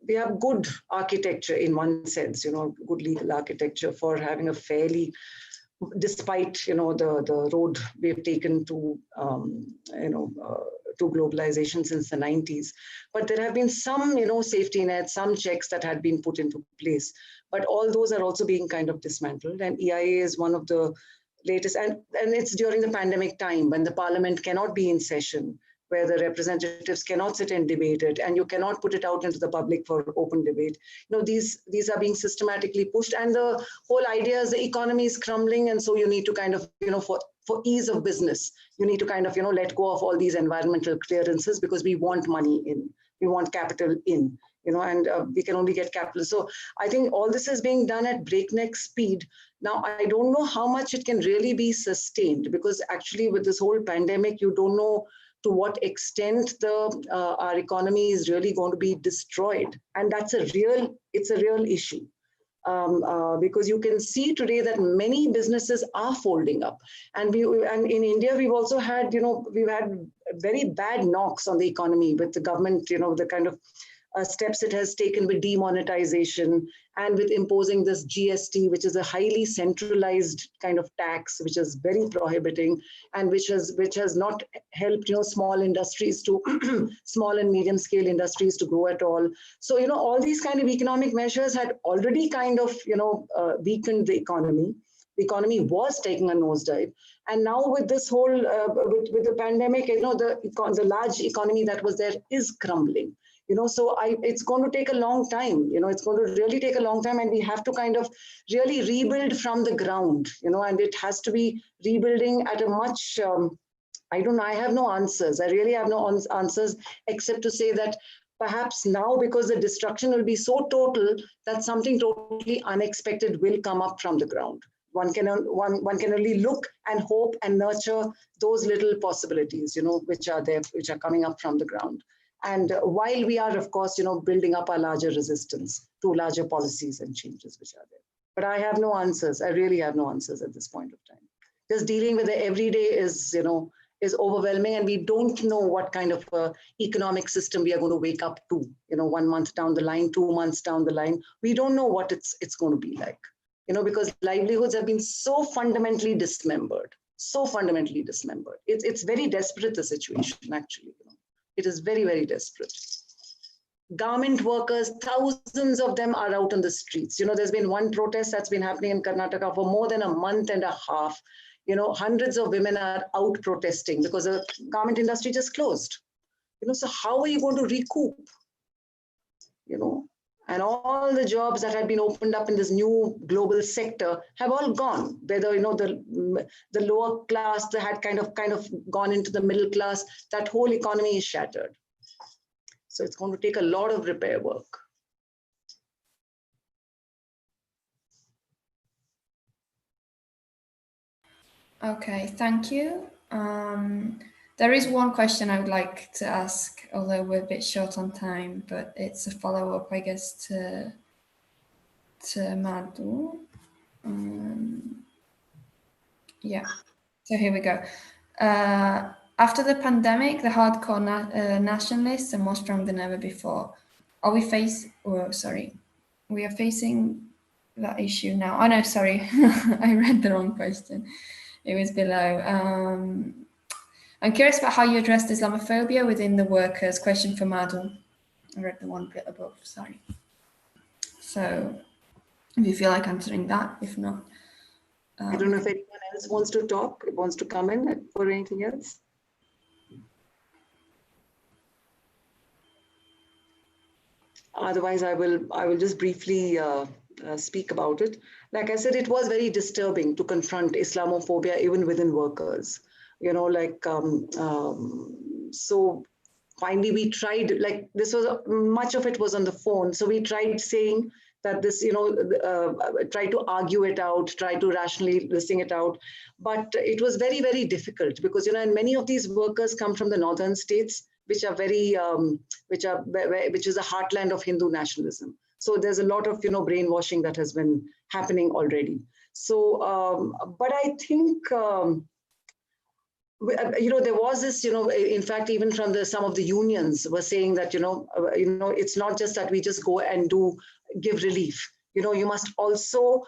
we have good architecture in one sense, good legal architecture for having a fairly, despite, the road we've taken to, to globalization since the 90s. But there have been some, safety nets, some checks that had been put into place. But all those are also being kind of dismantled. And EIA is one of the latest, and it's during the pandemic time when the parliament cannot be in session, where the representatives cannot sit and debate it, and you cannot put it out into the public for open debate. These are being systematically pushed, and the whole idea is the economy is crumbling, and so you need to kind of, for ease of business, you need to kind of, let go of all these environmental clearances because we want money in, we want capital in, and we can only get capital. So I think all this is being done at breakneck speed. Now, I don't know how much it can really be sustained, because actually with this whole pandemic, you don't know to what extent our economy is really going to be destroyed. And it's a real issue. Because you can see today that many businesses are folding up. And in India, we've also had, we've had very bad knocks on the economy with the government, the kind of steps it has taken with demonetization and with imposing this GST, which is a highly centralized kind of tax, which is very prohibiting, and which has not helped small industries to small and medium scale industries to grow at all. So all these kind of economic measures had already kind of weakened the economy. The economy was taking a nosedive, and now with this whole with the pandemic, the large economy that was there is crumbling. So it's going to take a long time, it's going to really take a long time, and we have to kind of really rebuild from the ground, and it has to be rebuilding at a much, I don't know, I have no answers. I really have no answers, except to say that perhaps now, because the destruction will be so total, that something totally unexpected will come up from the ground. One can only look and hope and nurture those little possibilities, which are there, which are coming up from the ground. And while we are, of course, building up our larger resistance to larger policies and changes which are there. But I have no answers. I really have no answers at this point of time. Just dealing with the everyday is overwhelming, and we don't know what kind of economic system we are going to wake up to, 1 month down the line, 2 months down the line. We don't know what it's going to be like, because livelihoods have been so fundamentally dismembered, It's very desperate, the situation, actually. It is very, very desperate. Garment workers, thousands of them are out on the streets. There's been one protest that's been happening in Karnataka for more than a month and a half. Hundreds of women are out protesting because the garment industry just closed. So how are you going to recoup? And all the jobs that had been opened up in this new global sector have all gone. Whether the lower class that had kind of gone into the middle class, that whole economy is shattered. So it's going to take a lot of repair work. Okay, thank you. There is one question I would like to ask, although we're a bit short on time, but it's a follow-up, I guess, to Madhu. Yeah, so here we go. After the pandemic, the hardcore nationalists are more strong than ever before. Are we we are facing that issue now. Oh no, sorry, I read the wrong question. It was below. I'm curious about how you addressed Islamophobia within the workers. Question for Madhu. I read the one bit above, sorry. So if you feel like answering that, if not. I don't know if anyone else wants to talk, wants to come in for anything else. Otherwise, I will just briefly speak about it. Like I said, it was very disturbing to confront Islamophobia even within workers. You know, like so. Finally, we tried. Like this was much of it was on the phone, so we tried saying that this, you know, try to argue it out, try to rationally listing it out, but it was very, very difficult because, you know, and many of these workers come from the northern states, which are very, which is a heartland of Hindu nationalism. So there's a lot of, you know, brainwashing that has been happening already. So, but I think, you know, there was this, you know, in fact, even from some of the unions were saying that, you know, it's not just that we just go and give relief. You know, you must also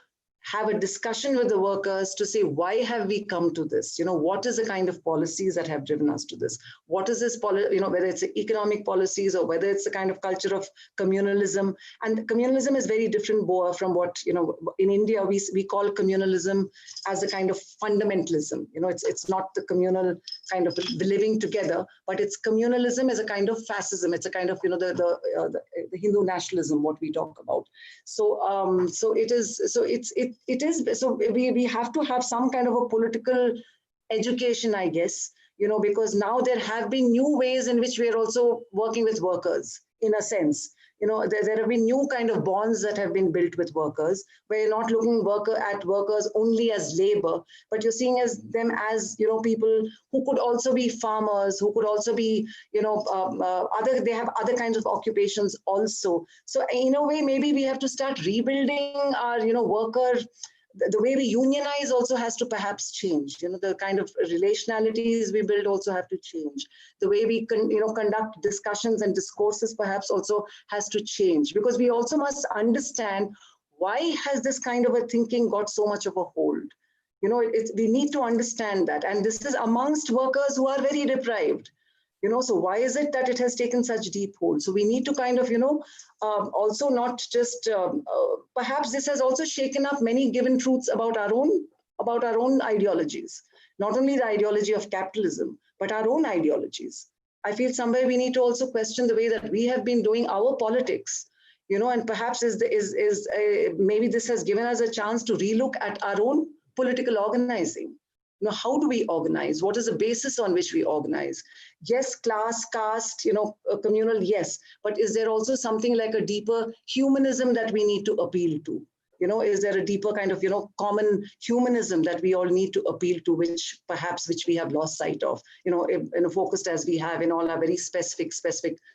have a discussion with the workers to say, why have we come to this? You know, what is the kind of policies that have driven us to this? What is this, you know, whether it's economic policies or whether it's the kind of culture of communalism. And communalism is very different, Boa, from what, you know, in India, we call communalism as a kind of fundamentalism. You know, it's not the communal kind of living together, but it's communalism is a kind of fascism. It's a kind of, you know, the Hindu nationalism, what we talk about. So, so it is, so so we have to have some kind of a political education, I guess, you know, because now there have been new ways in which we are also working with workers, in a sense. You know, there have been new kind of bonds that have been built with workers, where you're not looking at workers only as labor, but you're seeing them as, you know, people who could also be farmers, who could also be, you know, they have other kinds of occupations also. So in a way, maybe we have to start rebuilding our, you know, the way we unionize also has to perhaps change. You know, the kind of relationalities we build also have to change. The way we conduct discussions and discourses perhaps also has to change, because we also must understand why has this kind of a thinking got so much of a hold. You know, we need to understand that, and this is amongst workers who are very deprived. You know, so why is it that it has taken such deep hold? So we need to kind of, you know, also not just, perhaps this has also shaken up many given truths about our own ideologies, not only the ideology of capitalism, but our own ideologies. I feel somewhere we need to also question the way that we have been doing our politics, you know, and perhaps maybe this has given us a chance to relook at our own political organizing. You know, how do we organize? What is the basis on which we organize? Yes, class, caste, you know, communal, yes. But is there also something like a deeper humanism that we need to appeal to? You know, is there a deeper kind of, you know, common humanism that we all need to appeal to, which we have lost sight of, you know, focused as we have in all our very specific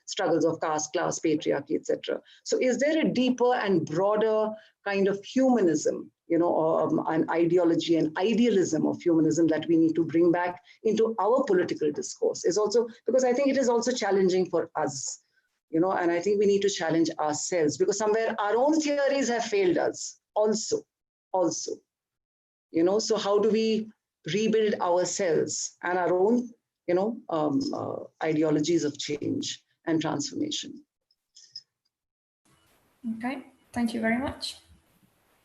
struggles of caste, class, patriarchy, etc. So is there a deeper and broader kind of humanism, you know, an ideology and idealism of humanism that we need to bring back into our political discourse? Is also, because I think it is also challenging for us, you know, and I think we need to challenge ourselves, because somewhere our own theories have failed us also, you know, so how do we rebuild ourselves and our own, you know, ideologies of change and transformation? Okay, thank you very much.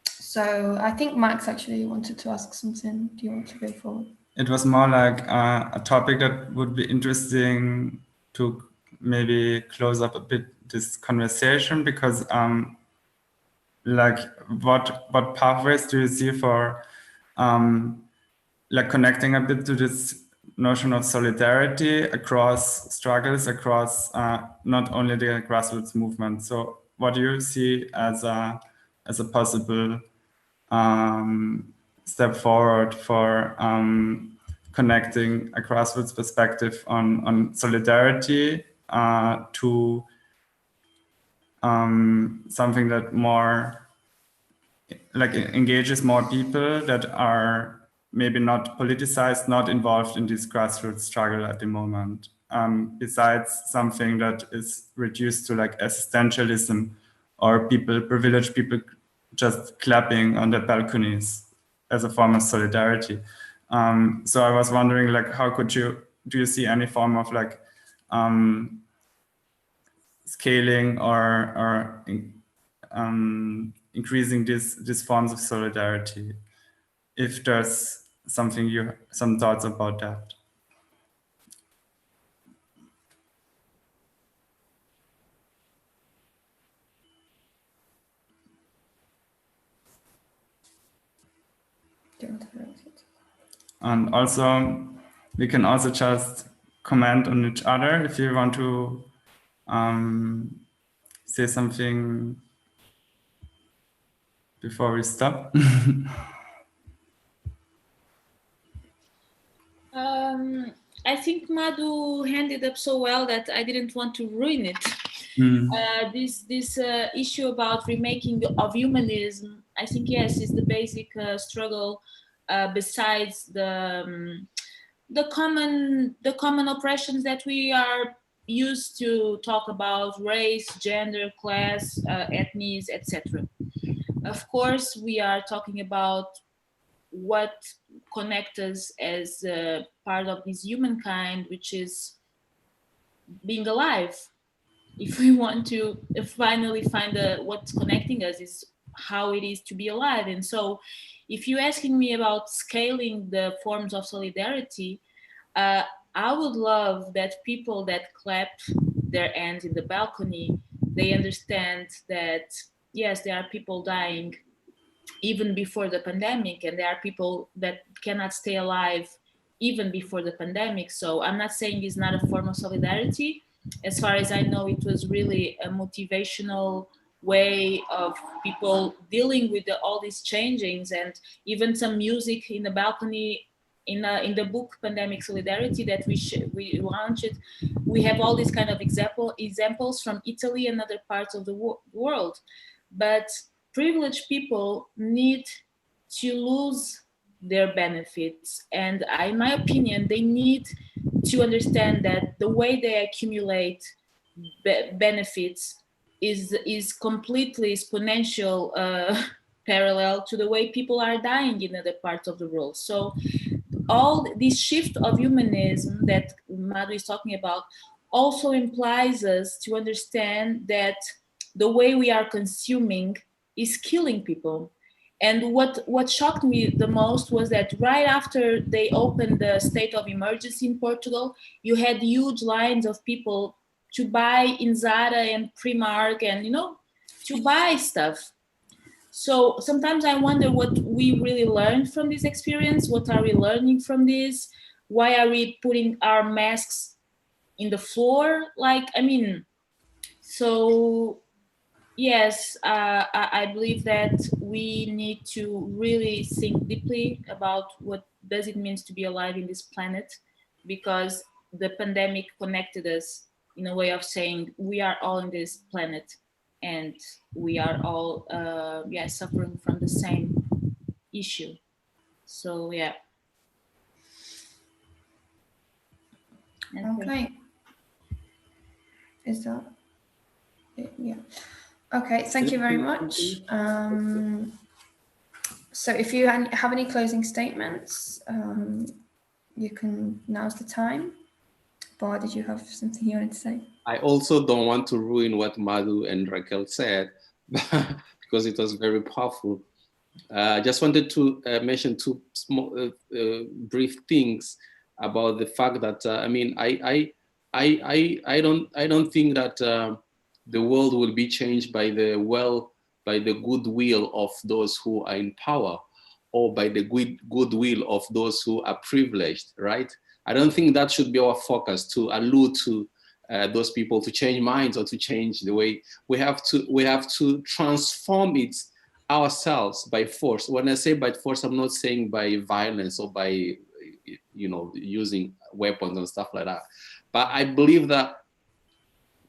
So I think Max actually wanted to ask something. Do you want to go forward? It was more like a topic that would be interesting to maybe close up a bit this conversation, because like what pathways do you see for like connecting a bit to this notion of solidarity across struggles, across not only the grassroots movement? So what do you see as a possible step forward for connecting a grassroots perspective on solidarity to something that more like engages more people that are maybe not politicized, not involved in this grassroots struggle at the moment. Besides something that is reduced to like existentialism or privileged people just clapping on their balconies as a form of solidarity. So I was wondering, like, do you see any form of like scaling or increasing these forms of solidarity? If there's some thoughts about that. And also, we can also just comment on each other if you want to say something before we stop. I think Madhu handed up so well that I didn't want to ruin it. This issue about remaking of humanism, I think, yes, is the basic struggle. Besides the common oppressions that we are used to talk about: race, gender, class, ethnies, etc. Of course, we are talking about what connects us as part of this humankind, which is being alive. If we want to finally find what's connecting us, is how it is to be alive. And so if you're asking me about scaling the forms of solidarity, I would love that people that clap their hands in the balcony, they understand that, yes, there are people dying even before the pandemic, and there are people that cannot stay alive even before the pandemic. So I'm not saying it's not a form of solidarity. As far as I know, it was really a motivational way of people dealing with all these changings, and even some music in the balcony. In the book Pandemic Solidarity that we launched, we have all these kind of examples from Italy and other parts of the world. But privileged people need to lose their benefits, and in my opinion, they need to understand that the way they accumulate benefits is completely exponential, parallel to the way people are dying in other parts of the world. So all this shift of humanism that Madhu is talking about also implies us to understand that the way we are consuming is killing people. And what shocked me the most was that right after they opened the state of emergency in Portugal, you had huge lines of people to buy in Zara and Primark and, to buy stuff. So sometimes I wonder what we really learned from this experience. What are we learning from this? Why are we putting our masks in the floor? So yes, I believe that we need to really think deeply about what does it mean to be alive in this planet, because the pandemic connected us in a way of saying we are all in this planet and we are all suffering from the same issue. So yeah. Okay. Is that it? Yeah. Okay, thank you very much. So if you have any closing statements, you can, now's the time. Boa, did you have something you wanted to say? I also don't want to ruin what Madhu and Raquel said, because it was very powerful. I just wanted to mention two small, brief things about the fact that I don't think that the world will be changed by the goodwill of those who are in power, or by the goodwill of those who are privileged, right? I don't think that should be our focus, to allude to those people to change minds or to change the way. We have to transform it ourselves by force. When I say by force, I'm not saying by violence or by, using weapons and stuff like that. But I believe that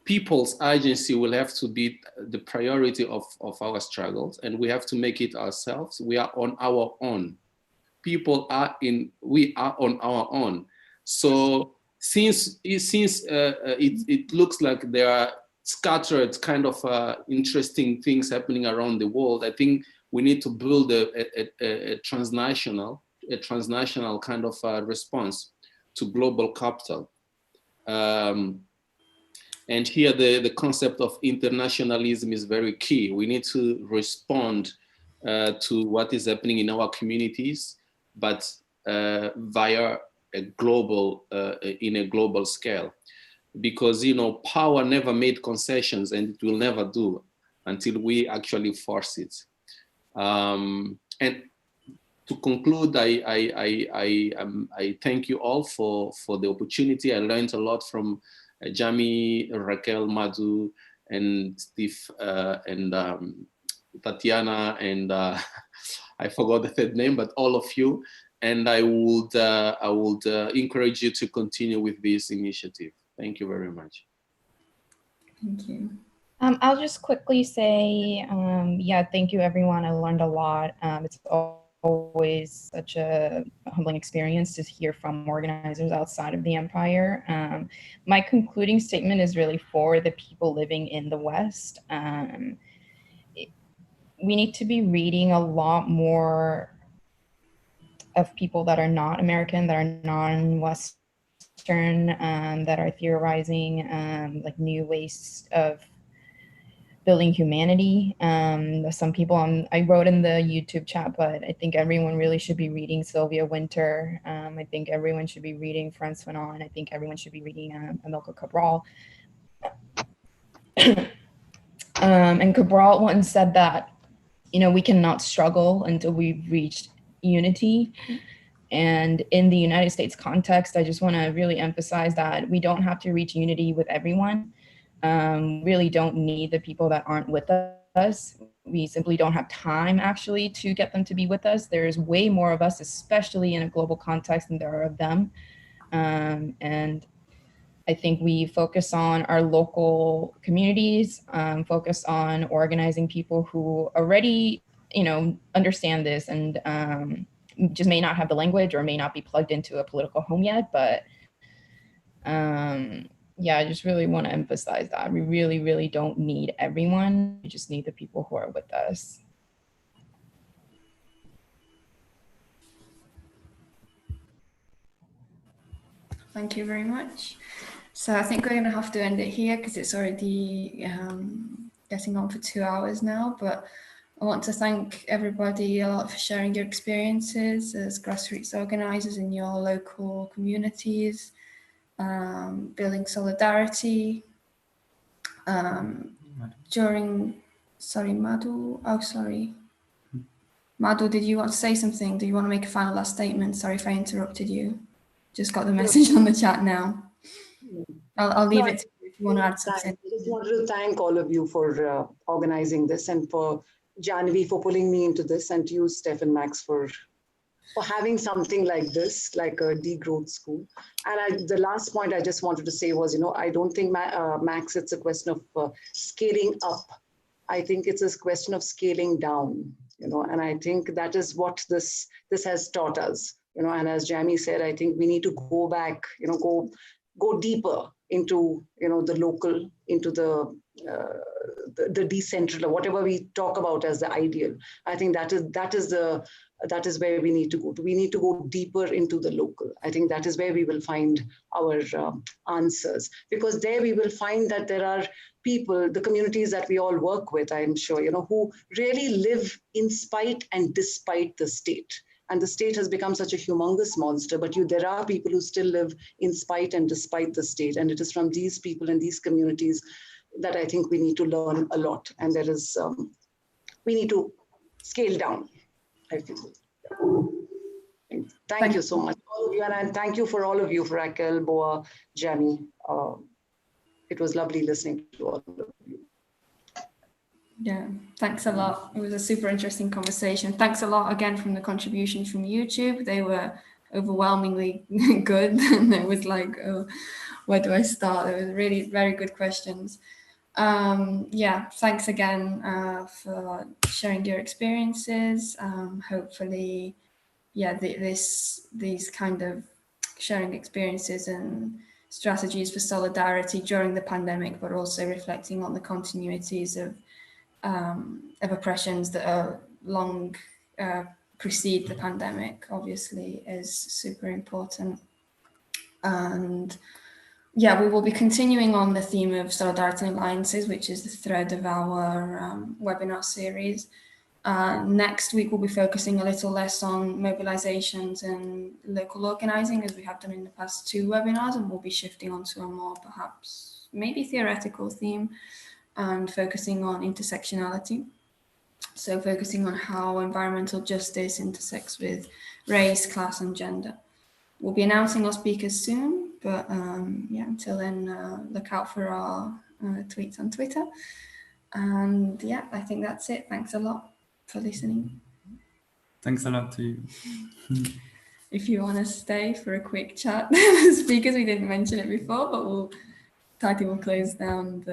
people's agency will have to be the priority of our struggles, and we have to make it ourselves. We are on our own. We are on our own. So since it looks like there are scattered kind of interesting things happening around the world, I think we need to build a transnational kind of response to global capital. And here the concept of internationalism is very key. We need to respond to what is happening in our communities, but via a global, in a global scale. Because, power never made concessions, and it will never do until we actually force it. And to conclude, I thank you all for the opportunity. I learned a lot from Jaime, Raquel, Madhu, and Steve, and Tatiana, and I forgot the third name, but all of you. And I would encourage you to continue with this initiative. Thank you very much. Thank you. I'll just quickly say, thank you, everyone. I learned a lot. It's always such a humbling experience to hear from organizers outside of the empire. My concluding statement is really for the people living in the West. We need to be reading a lot more of people that are not American, that are non-Western, that are theorizing like new ways of building humanity. Some people, I wrote in the YouTube chat, but I think everyone really should be reading Sylvia Wynter. I think everyone should be reading Frantz Fanon. I think everyone should be reading Amilcar Cabral. And Cabral once said that, we cannot struggle until we've reached unity. And in the United States context, I just want to really emphasize that we don't have to reach unity with everyone. Really don't need the people that aren't with us. We simply don't have time actually to get them to be with us. There's way more of us, especially in a global context, than there are of them. And I think we focus on our local communities, focus on organizing people who already, understand this and just may not have the language or may not be plugged into a political home yet. But I just really want to emphasize that we really, really don't need everyone. We just need the people who are with us. Thank you very much. So I think we're going to have to end it here because it's already getting on for 2 hours now. But I want to thank everybody a lot for sharing your experiences as grassroots organizers in your local communities, building solidarity. Madhu. Oh, sorry. Madhu, did you want to say something? Do you want to make a final last statement? Sorry if I interrupted you. Just got the message on the chat now. I'll leave it to you if you want to add something. I just wanted to thank all of you for organizing this, and for Jaime for pulling me into this, and to you, Steph and Max, for having something like this, like a degrowth school. And the last point I just wanted to say was, I don't think, Max, it's a question of scaling up. I think it's a question of scaling down, and I think that is what this has taught us, and as Jaime said, I think we need to go back, go deeper into, the local, into the decentral, or whatever we talk about as the ideal. I think that is where we need to go. We need to go deeper into the local. I think that is where we will find our answers, because there we will find that there are people, the communities that we all work with, I'm sure, who really live in spite and despite the state. And the state has become such a humongous monster, but there are people who still live in spite and despite the state. And it is from these people and these communities that I think we need to learn a lot. And there is, we need to scale down, I feel. Thank you so much, all of you. And thank you for all of you, for Raquel, Boa, Jaime. It was lovely listening to all of you. Yeah, thanks a lot. It was a super interesting conversation. Thanks a lot again from the contributions from YouTube. They were overwhelmingly good. And it was like, oh, where do I start? It was really very good questions. Yeah, thanks again for sharing your experiences. Hopefully, yeah, these kind of sharing experiences and strategies for solidarity during the pandemic, but also reflecting on the continuities of oppressions that are long precede the pandemic, obviously, is super important. And yeah, we will be continuing on the theme of solidarity and alliances, which is the thread of our webinar series. Next week, we'll be focusing a little less on mobilizations and local organizing, as we have done in the past 2 webinars, and we'll be shifting onto a more perhaps maybe theoretical theme and focusing on intersectionality. So focusing on how environmental justice intersects with race, class, and gender. We'll be announcing our speakers soon, but yeah, until then, look out for our tweets on Twitter. And yeah, I think that's it. Thanks a lot for listening. Thanks a lot to you. If you want to stay for a quick chat, the speakers, we didn't mention it before, but Tati will close down the